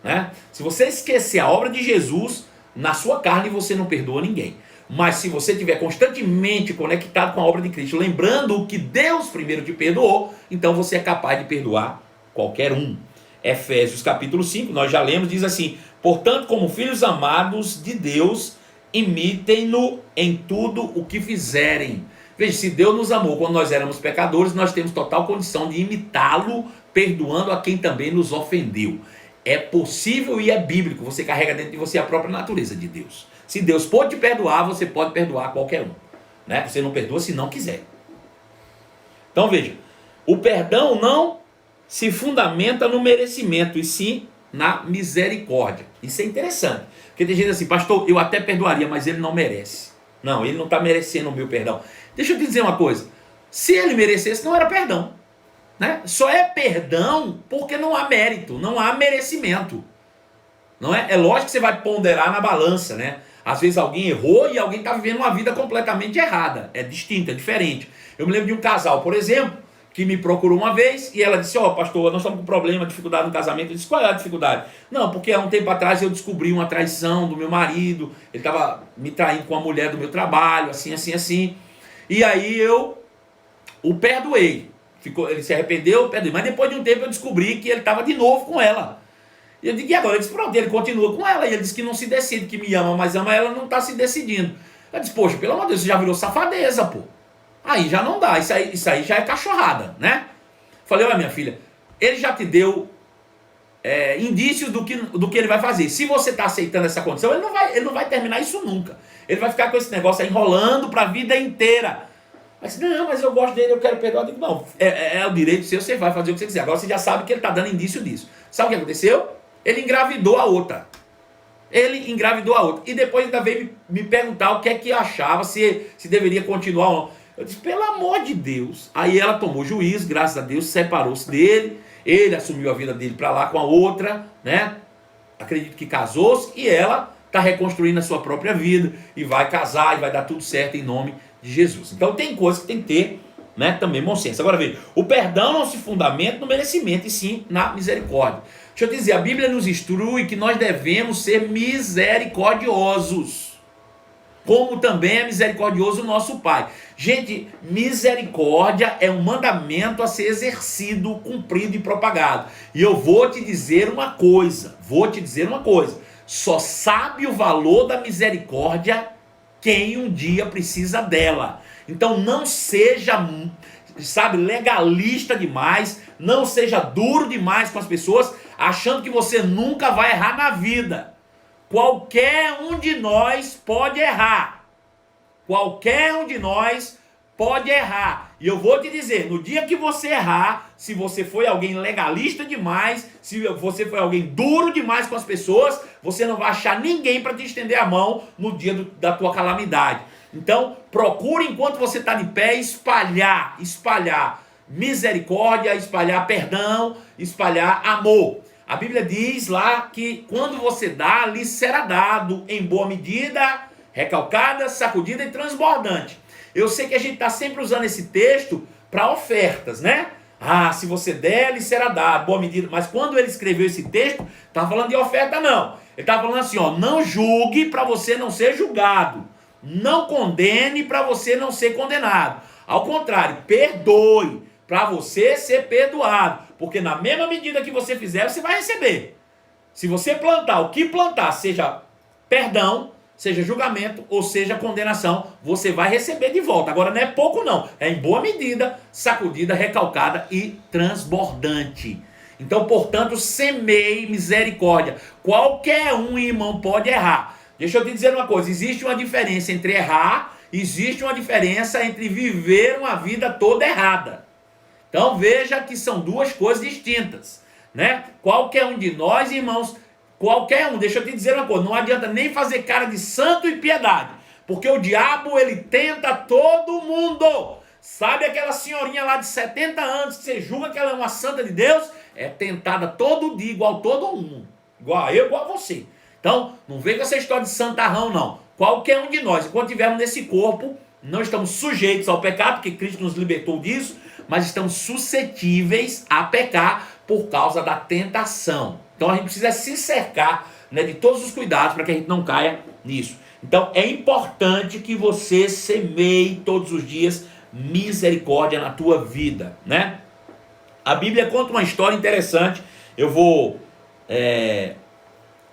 Né? Se você esquecer a obra de Jesus, na sua carne você não perdoa ninguém. Mas se você estiver constantemente conectado com a obra de Cristo, lembrando o que Deus primeiro te perdoou, então você é capaz de perdoar qualquer um. Efésios capítulo 5, nós já lemos, diz assim, portanto, como filhos amados de Deus, imitem-no em tudo o que fizerem. Veja, se Deus nos amou quando nós éramos pecadores, nós temos total condição de imitá-lo, perdoando a quem também nos ofendeu. É possível e é bíblico, você carrega dentro de você a própria natureza de Deus. Se Deus pode te perdoar, você pode perdoar qualquer um. Né? Você não perdoa se não quiser. Então veja, o perdão não se fundamenta no merecimento, e sim na misericórdia. Isso é interessante. Porque tem gente assim, pastor, eu até perdoaria, mas ele não merece. Não, ele não está merecendo o meu perdão. Deixa eu te dizer uma coisa. Se ele merecesse, não era perdão, né? Só é perdão porque não há mérito, não há merecimento. Não é? É lógico que você vai ponderar na balança, né? Às vezes alguém errou e alguém está vivendo uma vida completamente errada. É distinto, é diferente. Eu me lembro de um casal, por exemplo, que me procurou uma vez e ela disse: ó, pastor, nós estamos com problema, dificuldade no casamento. Eu disse: qual é a dificuldade? Não, porque há um tempo atrás eu descobri uma traição do meu marido, ele estava me traindo com a mulher do meu trabalho, assim, assim, assim. E aí eu o perdoei. Ele se arrependeu, eu perdoei. Mas depois de um tempo eu descobri que ele estava de novo com ela. E eu digo: e agora? Ele disse: pronto, ele continua com ela. E ele disse que não se decide, que me ama, mas ama ela, não está se decidindo. Eu disse: poxa, pelo amor de Deus, você já virou safadeza, pô. Aí já não dá, isso aí já é cachorrada, né? Falei: olha, minha filha, ele já te deu indícios do que ele vai fazer. Se você está aceitando essa condição, ele não vai terminar isso nunca. Ele vai ficar com esse negócio aí enrolando para a vida inteira. Mas não, mas eu gosto dele, eu quero perdoar. Eu digo: não, é o direito seu, você vai fazer o que você quiser. Agora você já sabe que ele está dando indício disso. Sabe o que aconteceu? Ele engravidou a outra. E depois ainda veio me perguntar o que é que achava, se deveria continuar ou não. Eu disse: pelo amor de Deus. Aí ela tomou juízo, graças a Deus, separou-se dele. Ele assumiu a vida dele para lá com a outra, né? Acredito que casou-se e ela está reconstruindo a sua própria vida e vai casar e vai dar tudo certo em nome de Jesus. Então tem coisas que tem que ter, né, também bom senso. Agora veja, o perdão não se fundamenta no merecimento e sim na misericórdia. Deixa eu dizer, a Bíblia nos instrui que nós devemos ser misericordiosos, como também é misericordioso o nosso Pai. Gente, misericórdia é um mandamento a ser exercido, cumprido e propagado. E eu vou te dizer uma coisa, só sabe o valor da misericórdia quem um dia precisa dela. Então não seja, legalista demais, não seja duro demais com as pessoas, achando que você nunca vai errar na vida. Qualquer um de nós pode errar. E eu vou te dizer, no dia que você errar, se você foi alguém legalista demais, se você foi alguém duro demais com as pessoas, você não vai achar ninguém para te estender a mão no dia da tua calamidade. Então, procure enquanto você está de pé espalhar misericórdia, espalhar perdão, espalhar amor. A Bíblia diz lá que quando você dá, lhe será dado em boa medida, recalcada, sacudida e transbordante. Eu sei que a gente está sempre usando esse texto para ofertas, né? Ah, se você der, lhe será dado, boa medida. Mas quando ele escreveu esse texto, estava falando de oferta não. Ele estava falando assim, ó: não julgue para você não ser julgado. Não condene para você não ser condenado. Ao contrário, perdoe para você ser perdoado. Porque na mesma medida que você fizer, você vai receber. Se você plantar o que plantar, seja perdão, seja julgamento ou seja condenação, você vai receber de volta. Agora não é pouco não, é em boa medida, sacudida, recalcada e transbordante. Então, portanto, semeie misericórdia. Qualquer um, irmão, pode errar. Deixa eu te dizer uma coisa, existe uma diferença entre errar, existe uma diferença entre viver uma vida toda errada. Então veja que são duas coisas distintas, né? Qualquer um de nós, irmãos, deixa eu te dizer uma coisa, não adianta nem fazer cara de santo e piedade, porque o diabo, ele tenta todo mundo. Sabe aquela senhorinha lá de 70 anos que você julga que ela é uma santa de Deus? É tentada todo dia, igual todo mundo, igual a eu, igual a você. Então, não vem com essa história de santarrão, não. Qualquer um de nós, enquanto estivermos nesse corpo, não estamos sujeitos ao pecado, porque Cristo nos libertou disso, mas estamos suscetíveis a pecar por causa da tentação. Então a gente precisa se cercar, né, de todos os cuidados para que a gente não caia nisso. Então é importante que você semeie todos os dias misericórdia na tua vida, né? A Bíblia conta uma história interessante. Eu vou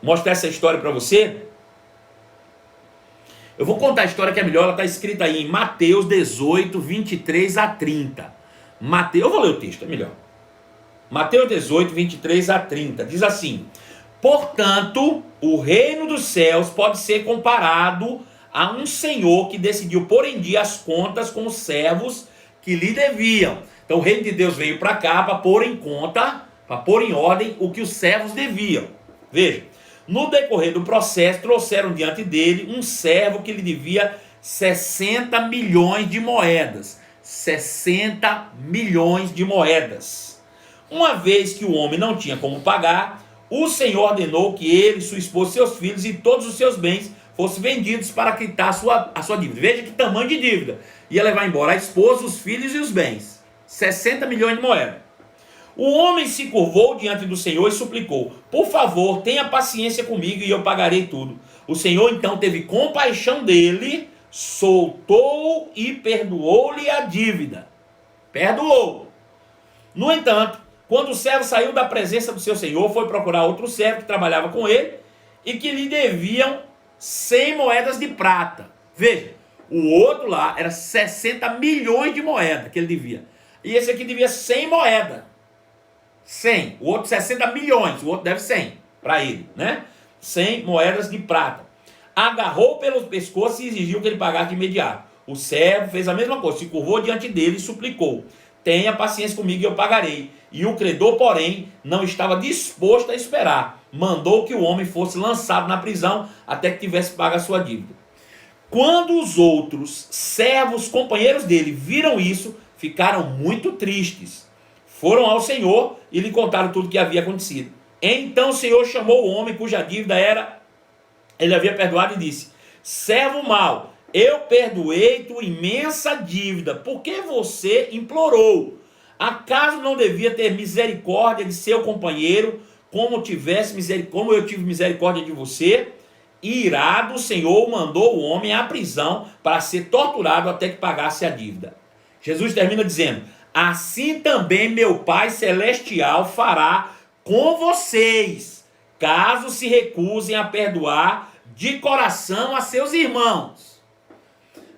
mostrar essa história para você. Eu vou contar a história que é melhor, ela está escrita aí em Mateus 18, 23 a 30. Eu vou ler o texto, é melhor. Mateus 18, 23 a 30, diz assim: portanto, o reino dos céus pode ser comparado a um senhor que decidiu pôr em dia as contas com os servos que lhe deviam. Então o reino de Deus veio para cá para pôr em conta, para pôr em ordem o que os servos deviam. Veja, no decorrer do processo, trouxeram diante dele um servo que lhe devia 60 milhões de moedas. 60 milhões de moedas. Uma vez que o homem não tinha como pagar, o Senhor ordenou que ele, sua esposa, seus filhos e todos os seus bens fossem vendidos para quitar a sua dívida. Veja que tamanho de dívida. Ia levar embora a esposa, os filhos e os bens. 60 milhões de moedas. O homem se curvou diante do Senhor e suplicou: por favor, tenha paciência comigo e eu pagarei tudo. O Senhor então teve compaixão dele, soltou e perdoou-lhe a dívida. Perdoou. No entanto, quando o servo saiu da presença do seu senhor, foi procurar outro servo que trabalhava com ele e que lhe deviam 100 moedas de prata. Veja, o outro lá era 60 milhões de moedas que ele devia. E esse aqui devia 100 moedas. 100. O outro 60 milhões. O outro deve 100 para ele, né? 100 moedas de prata. Agarrou pelo pescoço e exigiu que ele pagasse de imediato. O servo fez a mesma coisa, se curvou diante dele e suplicou: tenha paciência comigo e eu pagarei. E o credor, porém, não estava disposto a esperar. Mandou que o homem fosse lançado na prisão até que tivesse pago a sua dívida. Quando os outros servos, companheiros dele, viram isso, ficaram muito tristes. Foram ao Senhor e lhe contaram tudo o que havia acontecido. Então o Senhor chamou o homem cuja dívida ele havia perdoado e disse: servo mau, eu perdoei tua imensa dívida, porque você implorou. Acaso não devia ter misericórdia de seu companheiro, como eu tive misericórdia de você? Irado, o Senhor mandou o homem à prisão para ser torturado até que pagasse a dívida. Jesus termina dizendo: assim também meu Pai Celestial fará com vocês, caso se recusem a perdoar de coração a seus irmãos.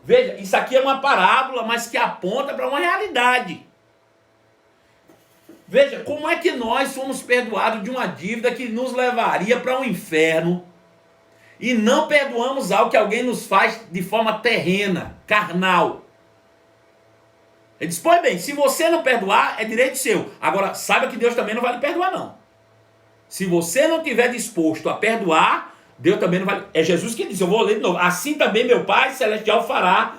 Veja, isso aqui é uma parábola, mas que aponta para uma realidade. Veja, como é que nós somos perdoados de uma dívida que nos levaria para um inferno e não perdoamos algo que alguém nos faz de forma terrena, carnal? Ele diz: pois bem, se você não perdoar, é direito seu. Agora, saiba que Deus também não vai lhe perdoar, não. Se você não estiver disposto a perdoar, Deus também não vai... É Jesus que diz, eu vou ler de novo: assim também meu Pai Celestial fará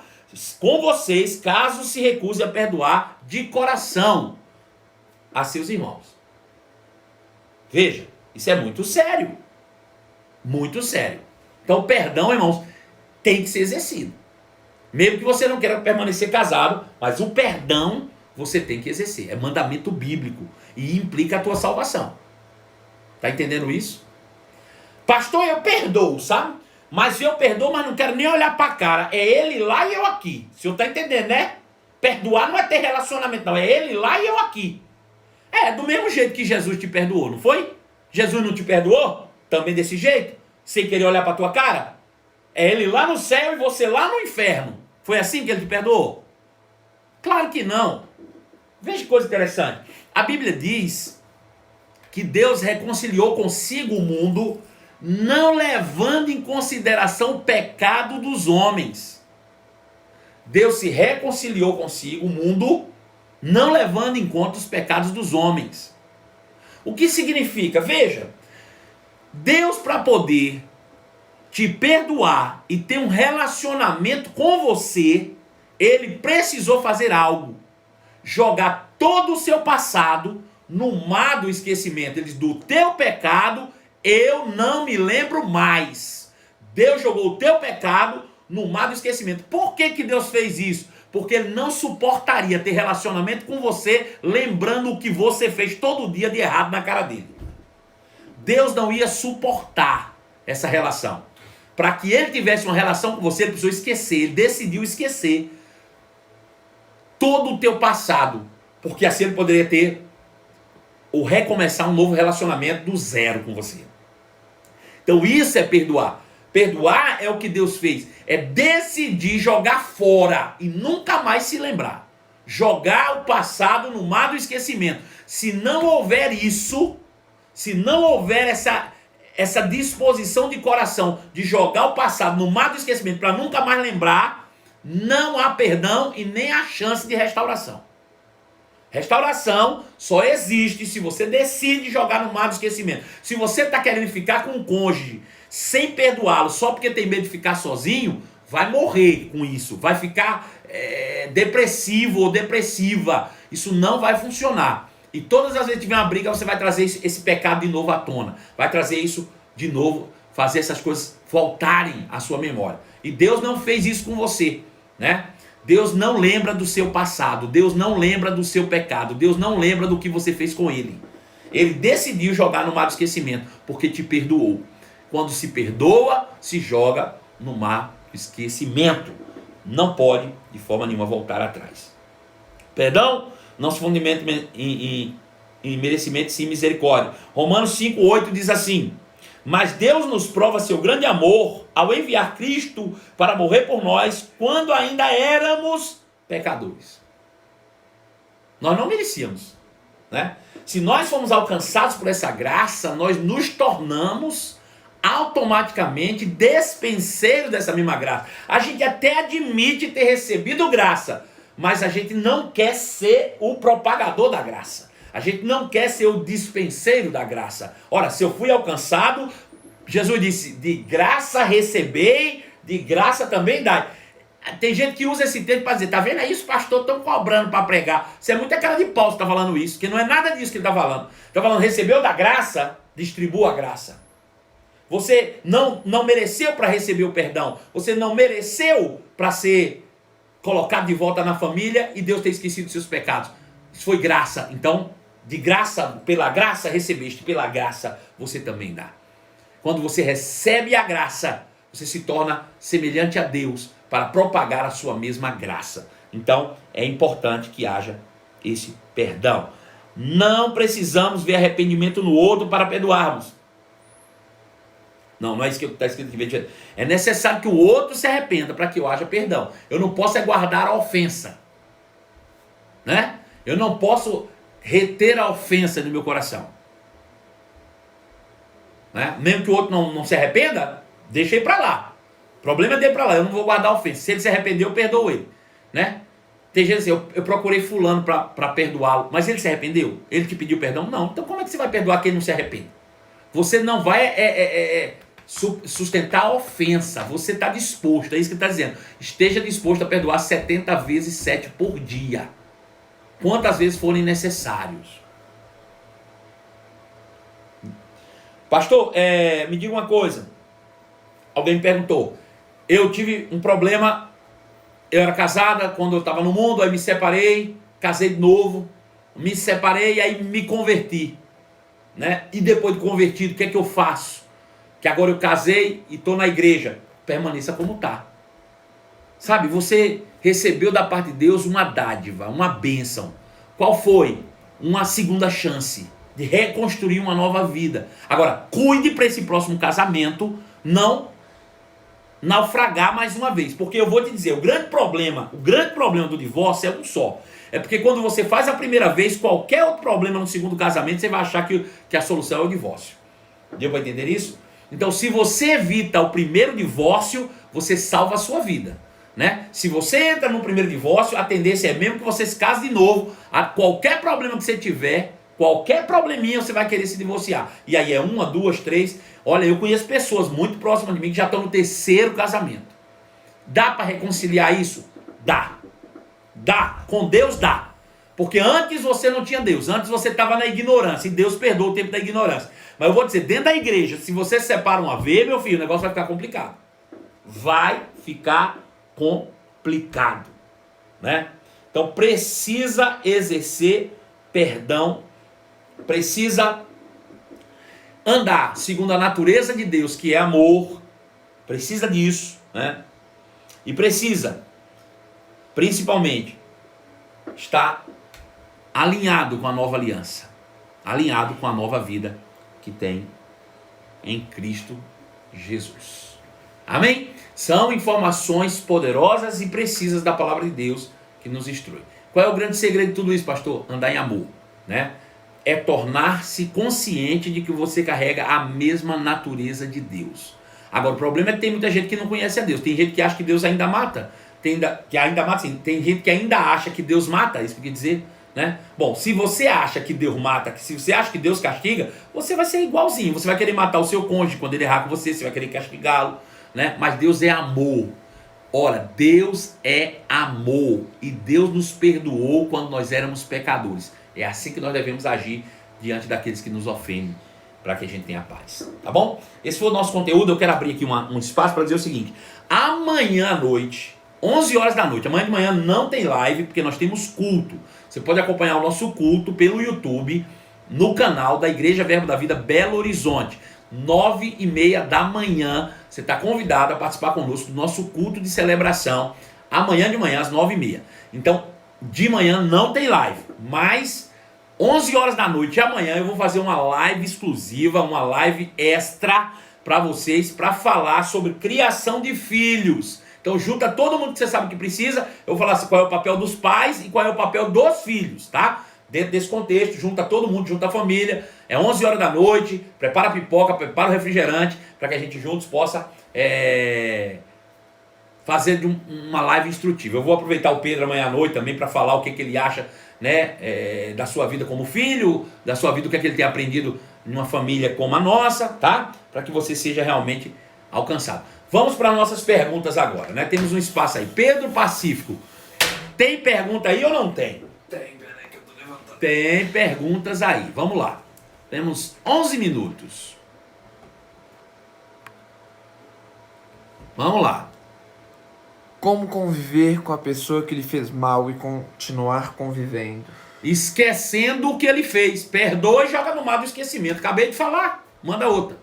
com vocês, caso se recuse a perdoar de coração a seus irmãos. Veja, isso é muito sério. Muito sério. Então, perdão, irmãos, tem que ser exercido. Mesmo que você não queira permanecer casado, mas o perdão você tem que exercer. É mandamento bíblico e implica a tua salvação. Está entendendo isso? Pastor, eu perdoo, sabe? Mas eu perdoo, mas não quero nem olhar para a cara. É ele lá e eu aqui. O senhor está entendendo, né? Perdoar não é ter relacionamento, não. É ele lá e eu aqui. É, do mesmo jeito que Jesus te perdoou, não foi? Jesus não te perdoou? Também desse jeito? Sem querer olhar para a tua cara? É ele lá no céu e você lá no inferno. Foi assim que ele te perdoou? Claro que não. Veja que coisa interessante. A Bíblia diz que Deus reconciliou consigo o mundo, não levando em consideração o pecado dos homens. Deus se reconciliou consigo o mundo, não levando em conta os pecados dos homens. O que significa? Veja, Deus, para poder te perdoar e ter um relacionamento com você, ele precisou fazer algo: jogar todo o seu passado no mar do esquecimento. Ele diz: do teu pecado eu não me lembro mais. Deus jogou o teu pecado no mar do esquecimento. Por que que Deus fez isso? Porque ele não suportaria ter relacionamento com você lembrando o que você fez todo dia de errado na cara dele. Deus não ia suportar essa relação. Para que ele tivesse uma relação com você, ele precisou esquecer. Ele decidiu esquecer todo o teu passado, porque assim ele poderia ter ou recomeçar um novo relacionamento do zero com você. Então isso é perdoar. Perdoar é o que Deus fez. É decidir jogar fora e nunca mais se lembrar. Jogar o passado no mar do esquecimento. Se não houver isso, se não houver essa disposição de coração de jogar o passado no mar do esquecimento para nunca mais lembrar, não há perdão e nem há chance de restauração. Restauração só existe se você decide jogar no mar do esquecimento. Se você está querendo ficar com um cônjuge sem perdoá-lo só porque tem medo de ficar sozinho, vai morrer com isso. Vai ficar depressivo ou depressiva. Isso não vai funcionar. E todas as vezes que tiver uma briga, você vai trazer esse pecado de novo à tona. Vai trazer isso de novo, fazer essas coisas voltarem à sua memória. E Deus não fez isso com você, né? Deus não lembra do seu passado. Deus não lembra do seu pecado. Deus não lembra do que você fez com Ele. Ele decidiu jogar no mar do esquecimento, porque te perdoou. Quando se perdoa, se joga no mar do esquecimento. Não pode, de forma nenhuma, voltar atrás. Perdão não se fundamenta em merecimento, sim misericórdia. Romanos 5,8 diz assim: mas Deus nos prova seu grande amor ao enviar Cristo para morrer por nós, quando ainda éramos pecadores. Nós não merecíamos, né? Se nós fomos alcançados por essa graça, nós nos tornamos automaticamente despenseiros dessa mesma graça. A gente até admite ter recebido graça, mas a gente não quer ser o propagador da graça. A gente não quer ser o dispenseiro da graça. Ora, se eu fui alcançado, Jesus disse, de graça recebei, de graça também dai. Tem gente que usa esse termo para dizer, tá vendo aí, os pastores estão cobrando para pregar. Você é muita cara de pau que está falando isso, que não é nada disso que ele está falando. Está falando, recebeu da graça, distribua a graça. Você não mereceu para receber o perdão. Você não mereceu para ser colocado de volta na família e Deus ter esquecido dos seus pecados. Isso foi graça. Então, de graça, pela graça recebeste, pela graça você também dá. Quando você recebe a graça, você se torna semelhante a Deus para propagar a sua mesma graça. Então, é importante que haja esse perdão. Não precisamos ver arrependimento no outro para perdoarmos. Não é isso que está escrito aqui. É necessário que o outro se arrependa para que eu haja perdão. Eu não posso guardar a ofensa, né? Eu não posso reter a ofensa no meu coração, né? Mesmo que o outro não se arrependa, deixa ele para lá. O problema é dele para lá. Eu não vou guardar a ofensa. Se ele se arrependeu, eu perdoo ele, né? Tem gente assim, eu procurei fulano para perdoá-lo, mas ele se arrependeu? Ele te pediu perdão? Não. Então como é que você vai perdoar quem não se arrepende? Você não vai sustentar a ofensa. Você está disposto, é isso que ele está dizendo. Esteja disposto a perdoar 70 vezes 7 por dia. Quantas vezes forem necessários. Pastor, me diga uma coisa. Alguém me perguntou. Eu tive um problema. Eu era casada quando eu estava no mundo, aí me separei, casei de novo, me separei e aí me converti, né? E depois de convertido, o que é que eu faço? Que agora eu casei e estou na igreja. Permaneça como está. Sabe, você recebeu da parte de Deus uma dádiva, uma bênção. Qual foi? Uma segunda chance de reconstruir uma nova vida. Agora, cuide para esse próximo casamento não naufragar mais uma vez. Porque eu vou te dizer, o grande problema do divórcio é um só. É porque quando você faz a primeira vez, qualquer outro problema no segundo casamento, você vai achar que a solução é o divórcio. Deu para entender isso? Então, se você evita o primeiro divórcio, você salva a sua vida, né? Se você entra no primeiro divórcio, a tendência é mesmo que você se case de novo, a qualquer problema que você tiver, qualquer probleminha você vai querer se divorciar. E aí é 1, 2, 3. Olha, eu conheço pessoas muito próximas de mim que já estão no terceiro casamento. Dá para reconciliar isso? Dá. Dá. Com Deus dá. Porque antes você não tinha Deus. Antes você estava na ignorância. E Deus perdoa o tempo da ignorância. Mas eu vou dizer, dentro da igreja, se você se separa uma vez, meu filho, o negócio vai ficar complicado. Vai ficar complicado, né? Então precisa exercer perdão. Precisa andar segundo a natureza de Deus, que é amor. Precisa disso, né? E precisa, principalmente, estar alinhado com a nova aliança, alinhado com a nova vida que tem em Cristo Jesus. Amém? São informações poderosas e precisas da palavra de Deus que nos instrui. Qual é o grande segredo de tudo isso, pastor? Andar em amor, né? É tornar-se consciente de que você carrega a mesma natureza de Deus. Agora, o problema é que tem muita gente que não conhece a Deus. Tem gente que acha que Deus ainda mata. Tem gente que ainda acha que Deus mata, isso quer dizer, né? Bom, se você acha que Deus mata, se você acha que Deus castiga, você vai ser igualzinho. Você vai querer matar o seu cônjuge quando ele errar com você, você vai querer castigá-lo, né? Mas Deus é amor. Ora, Deus é amor e Deus nos perdoou quando nós éramos pecadores. É assim que nós devemos agir diante daqueles que nos ofendem, para que a gente tenha paz. Tá bom? Esse foi o nosso conteúdo. Eu quero abrir aqui um espaço para dizer o seguinte: amanhã à noite, 11 horas da noite, amanhã de manhã não tem live, porque nós temos culto. Você pode acompanhar o nosso culto pelo YouTube, no canal da Igreja Verbo da Vida Belo Horizonte, 9h30 da manhã. Você está convidado a participar conosco do nosso culto de celebração, amanhã de manhã às 9h30. Então, de manhã não tem live, mas 11 horas da noite amanhã eu vou fazer uma live exclusiva, uma live extra para vocês, para falar sobre criação de filhos. Então junta todo mundo que você sabe que precisa. Eu vou falar assim, qual é o papel dos pais e qual é o papel dos filhos, tá? Dentro desse contexto, junta todo mundo, junta a família. É 11 horas da noite, prepara a pipoca, prepara o refrigerante, para que a gente juntos possa fazer uma live instrutiva. Eu vou aproveitar o Pedro amanhã à noite também para falar o que ele acha, né, da sua vida como filho, da sua vida, o que ele tem aprendido em uma família como a nossa, tá? Para que você seja realmente alcançado. Vamos para nossas perguntas agora, né? Temos um espaço aí. Pedro Pacífico, tem pergunta aí ou não tem? Tem, peraí que eu tô levantando. Tem perguntas aí, vamos lá. Temos 11 minutos. Vamos lá. Como conviver com a pessoa que lhe fez mal e continuar convivendo? Esquecendo o que ele fez. Perdoa e joga no mar do esquecimento. Acabei de falar. Manda outra.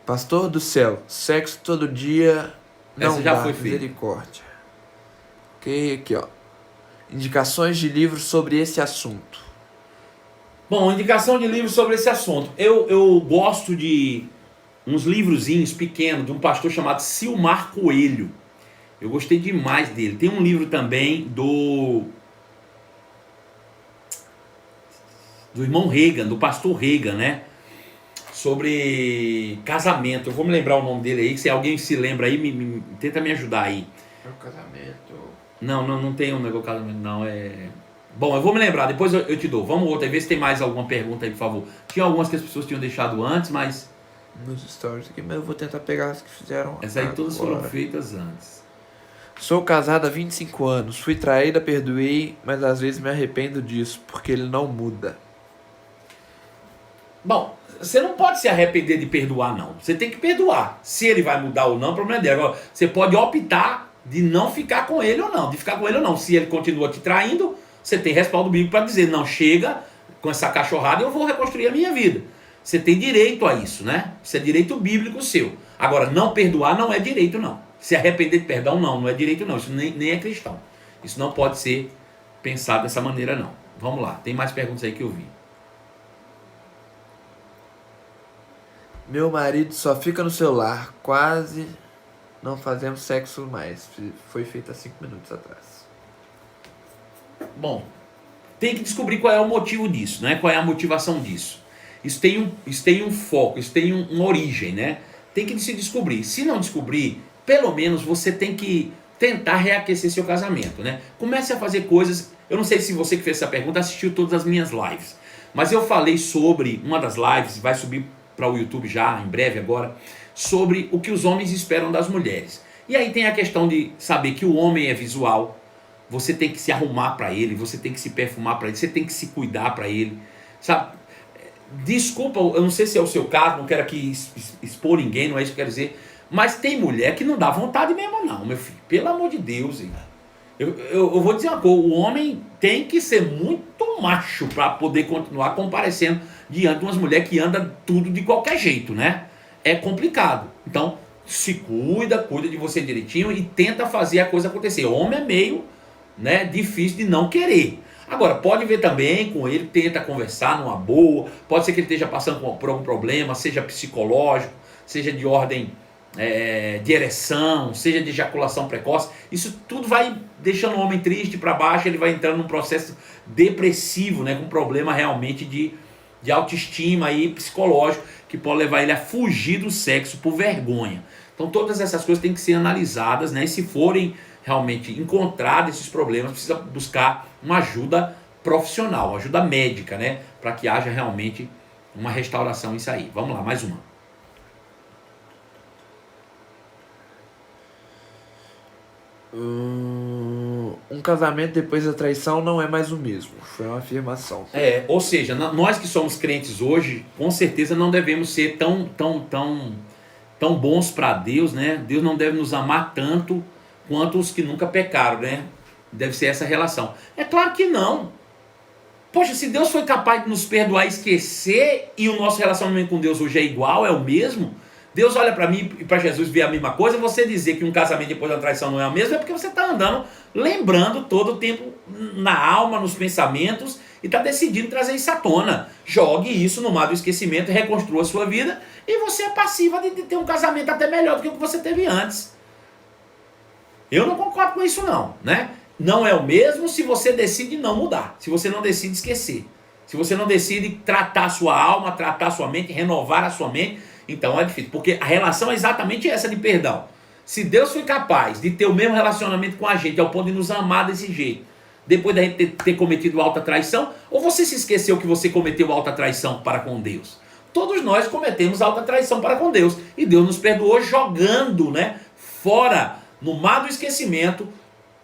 Pastor do céu, sexo todo dia não Essa já dá foi feita. misericórdia. Ok, aqui ó. Indicações de livros sobre esse assunto. Bom, indicação de livros sobre esse assunto. Eu gosto de uns livrozinhos pequenos de um pastor chamado Silmar Coelho. Eu gostei demais dele. Tem um livro também do irmão Reagan, do pastor Reagan, né? Sobre casamento. Eu vou me lembrar o nome dele aí. Se alguém se lembra aí, tenta me ajudar aí. É o casamento. Não tem um negócio de casamento, não. Bom, eu vou me lembrar, depois eu te dou. Vamos outra, ver se tem mais alguma pergunta aí, por favor. Tinha algumas que as pessoas tinham deixado antes, mas Nos stories aqui, mas eu vou tentar pegar as que fizeram. essas aí todas agora. foram feitas antes. Sou casada há 25 anos. Fui traída, perdoei, mas às vezes me arrependo disso, porque ele não muda. Bom, você não pode se arrepender de perdoar, não. Você tem que perdoar. Se ele vai mudar ou não, o problema é dele. Agora, você pode optar de não ficar com ele ou não, de ficar com ele ou não. Se ele continua te traindo, você tem respaldo bíblico para dizer, não, chega com essa cachorrada, eu vou reconstruir a minha vida. Você tem direito a isso, né? Isso é direito bíblico seu. Agora, não perdoar não é direito, não. Se arrepender de perdão, não é direito, não. Isso nem é cristão. Isso não pode ser pensado dessa maneira, não. Vamos lá, tem mais perguntas aí que eu vi. Meu marido só fica no celular, quase não fazemos sexo mais. Foi feito há 5 minutos atrás. Bom, tem que descobrir qual é o motivo disso, né? Qual é a motivação disso. Isso tem um foco, isso tem uma origem, né? Tem que se descobrir. Se não descobrir, pelo menos você tem que tentar reaquecer seu casamento, né? Comece a fazer coisas. Eu não sei se você que fez essa pergunta assistiu todas as minhas lives, mas eu falei sobre uma das lives, vai subir para o YouTube já, em breve agora, sobre o que os homens esperam das mulheres. E aí tem a questão de saber que o homem é visual, você tem que se arrumar para ele, você tem que se perfumar para ele, você tem que se cuidar para ele, sabe? Desculpa, eu não sei se é o seu caso, não quero aqui expor ninguém, não é isso que eu quero dizer, mas tem mulher que não dá vontade mesmo não, meu filho, pelo amor de Deus, hein? Eu vou dizer uma coisa, o homem tem que ser muito macho para poder continuar comparecendo diante de umas mulheres que andam tudo de qualquer jeito, né? É complicado. Então, se cuida de você direitinho e tenta fazer a coisa acontecer. O homem é meio, né, difícil de não querer. Agora, pode ver também com ele, tenta conversar numa boa, pode ser que ele esteja passando por algum problema, seja psicológico, seja de ordem de ereção, seja de ejaculação precoce. Isso tudo vai deixando o homem triste para baixo, ele vai entrando num processo depressivo, né, com problema realmente de autoestima aí, psicológico, que pode levar ele a fugir do sexo por vergonha. Então todas essas coisas têm que ser analisadas, né, e se forem realmente encontrados esses problemas, precisa buscar uma ajuda profissional, uma ajuda médica, né, para que haja realmente uma restauração isso aí. Vamos lá, mais uma. Um casamento depois da traição não é mais o mesmo. Foi uma afirmação. Ou seja, nós que somos crentes hoje, com certeza não devemos ser tão bons para Deus, né? Deus não deve nos amar tanto quanto os que nunca pecaram, né? Deve ser essa relação. É claro que não. Poxa, se Deus foi capaz de nos perdoar e esquecer, e o nosso relacionamento com Deus hoje é igual, é o mesmo, Deus olha para mim e para Jesus vê a mesma coisa, você dizer que um casamento depois da traição não é o mesmo, é porque você está andando, lembrando todo o tempo na alma, nos pensamentos, e está decidindo trazer isso à tona. Jogue isso no mar do esquecimento, reconstrua a sua vida, e você é passiva de ter um casamento até melhor do que o que você teve antes. Eu não concordo com isso não, né? Não é o mesmo se você decide não mudar, se você não decide esquecer, se você não decide tratar a sua alma, tratar a sua mente, renovar a sua mente. Então é difícil, porque a relação é exatamente essa de perdão. Se Deus foi capaz de ter o mesmo relacionamento com a gente, ao ponto de nos amar desse jeito, depois da gente ter cometido alta traição, ou você se esqueceu que você cometeu alta traição para com Deus? Todos nós cometemos alta traição para com Deus, e Deus nos perdoou jogando, né, fora, no mar do esquecimento,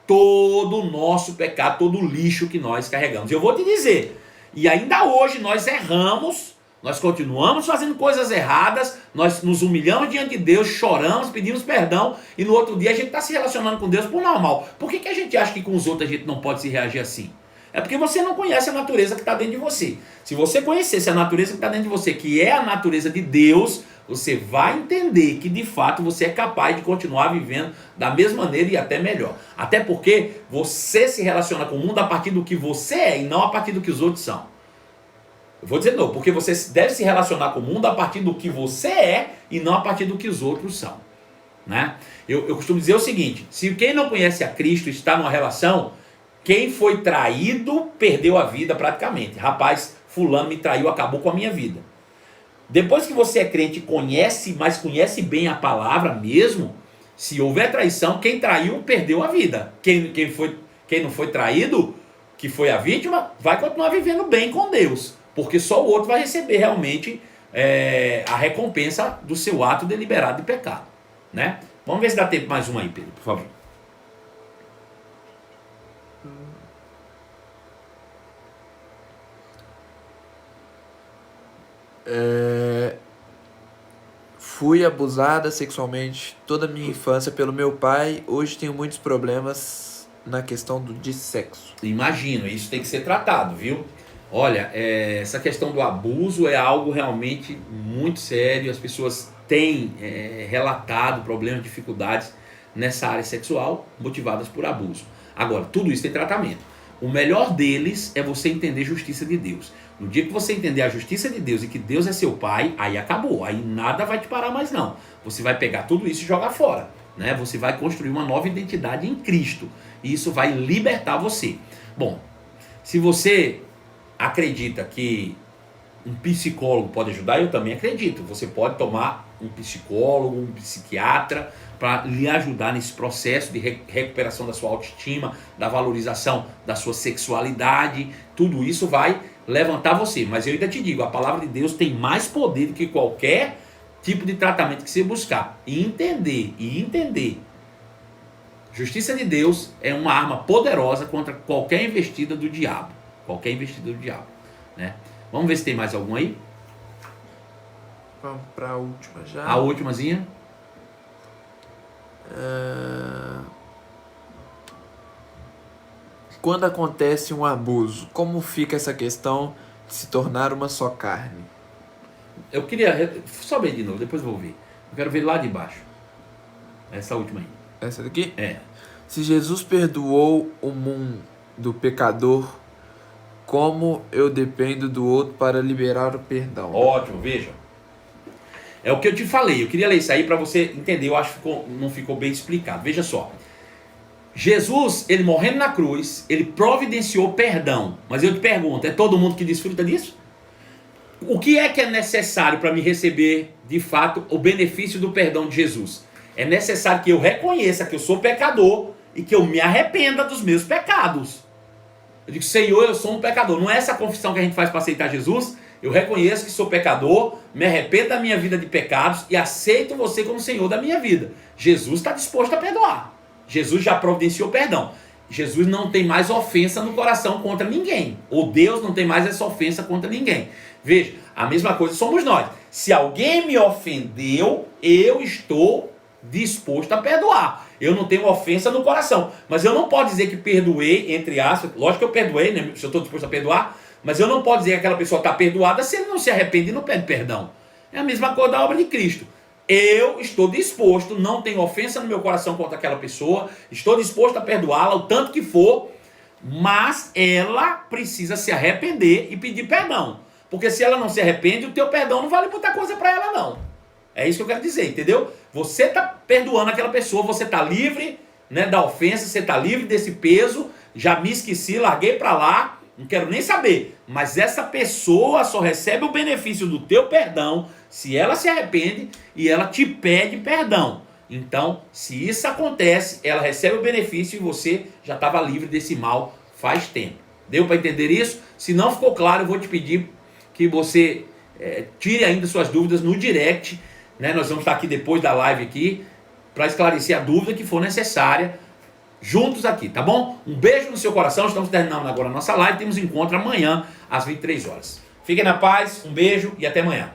todo o nosso pecado, todo o lixo que nós carregamos. Eu vou te dizer, e ainda hoje nós erramos, nós continuamos fazendo coisas erradas, nós nos humilhamos diante de Deus, choramos, pedimos perdão, e no outro dia a gente está se relacionando com Deus por normal. Por que a gente acha que com os outros a gente não pode se reagir assim? É porque você não conhece a natureza que está dentro de você. Se você conhecesse a natureza que está dentro de você, que é a natureza de Deus, você vai entender que de fato você é capaz de continuar vivendo da mesma maneira e até melhor. Até porque você se relaciona com o mundo a partir do que você é e não a partir do que os outros são. Eu vou dizer de novo, porque você deve se relacionar com o mundo a partir do que você é e não a partir do que os outros são, né? Eu costumo dizer o seguinte: se quem não conhece a Cristo está numa relação, quem foi traído perdeu a vida praticamente. Rapaz, fulano me traiu, acabou com a minha vida. Depois que você é crente e conhece, mas conhece bem a palavra mesmo, se houver traição, quem traiu perdeu a vida. Quem não foi traído, que foi a vítima, vai continuar vivendo bem com Deus, porque só o outro vai receber realmente a recompensa do seu ato deliberado de pecado, né? Vamos ver se dá tempo mais uma aí, Pedro, por favor. Fui abusada sexualmente toda a minha infância pelo meu pai. Hoje tenho muitos problemas na questão de sexo. Imagino, isso tem que ser tratado, viu? Olha, essa questão do abuso é algo realmente muito sério. As pessoas têm relatado problemas, dificuldades nessa área sexual motivadas por abuso. Agora, tudo isso tem tratamento. O melhor deles é você entender a justiça de Deus. No dia que você entender a justiça de Deus e que Deus é seu pai, aí acabou. Aí nada vai te parar mais não. Você vai pegar tudo isso e jogar fora, né? Você vai construir uma nova identidade em Cristo. E isso vai libertar você. Bom, se você acredita que um psicólogo pode ajudar, eu também acredito. Você pode tomar um psicólogo, um psiquiatra, para lhe ajudar nesse processo de recuperação da sua autoestima, da valorização da sua sexualidade. Tudo isso vai levantar você. Mas eu ainda te digo, a palavra de Deus tem mais poder do que qualquer tipo de tratamento que você buscar. E entender. Justiça de Deus é uma arma poderosa contra qualquer investida do diabo. Qualquer investida do diabo, né? Vamos ver se tem mais algum aí. Vamos para a última já. A últimazinha. Quando acontece um abuso, como fica essa questão de se tornar uma só carne? Eu queria... Sobe aí de novo, depois eu vou ver. Eu quero ver lá de baixo. Essa última aí. Essa daqui? É. Se Jesus perdoou o mundo do pecador, como eu dependo do outro para liberar o perdão? Ótimo, veja. É o que eu te falei. Eu queria ler isso aí para você entender. Eu acho que não ficou bem explicado. Veja só. Jesus, ele morrendo na cruz, ele providenciou perdão. Mas eu te pergunto, é todo mundo que desfruta disso? O que é necessário para me receber, de fato, o benefício do perdão de Jesus? É necessário que eu reconheça que eu sou pecador e que eu me arrependa dos meus pecados. Eu digo, Senhor, eu sou um pecador. Não é essa a confissão que a gente faz para aceitar Jesus? Eu reconheço que sou pecador, me arrependo da minha vida de pecados e aceito você como Senhor da minha vida. Jesus está disposto a perdoar. Jesus já providenciou perdão. Jesus não tem mais ofensa no coração contra ninguém. Ou Deus não tem mais essa ofensa contra ninguém. Veja, a mesma coisa somos nós. Se alguém me ofendeu, eu estou disposto a perdoar. Eu não tenho ofensa no coração. Mas eu não posso dizer que perdoei, entre aspas. Lógico que eu perdoei, né? Se eu estou disposto a perdoar. Mas eu não posso dizer que aquela pessoa está perdoada se ele não se arrepende e não pede perdão. É a mesma coisa da obra de Cristo. Eu estou disposto, não tenho ofensa no meu coração contra aquela pessoa, estou disposto a perdoá-la o tanto que for, mas ela precisa se arrepender e pedir perdão. Porque se ela não se arrepende, o teu perdão não vale muita coisa para ela, não. É isso que eu quero dizer, entendeu? Você está perdoando aquela pessoa, você está livre, né, da ofensa, você está livre desse peso, já me esqueci, larguei para lá, não quero nem saber. Mas essa pessoa só recebe o benefício do teu perdão se ela se arrepende e ela te pede perdão. Então, se isso acontece, ela recebe o benefício e você já estava livre desse mal faz tempo. Deu para entender isso? Se não ficou claro, eu vou te pedir que você tire ainda suas dúvidas no direct, né? Nós vamos estar aqui depois da live aqui para esclarecer a dúvida que for necessária juntos aqui, tá bom? Um beijo no seu coração. Estamos terminando agora a nossa live. Temos encontro amanhã às 23 horas. Fiquem na paz, um beijo e até amanhã.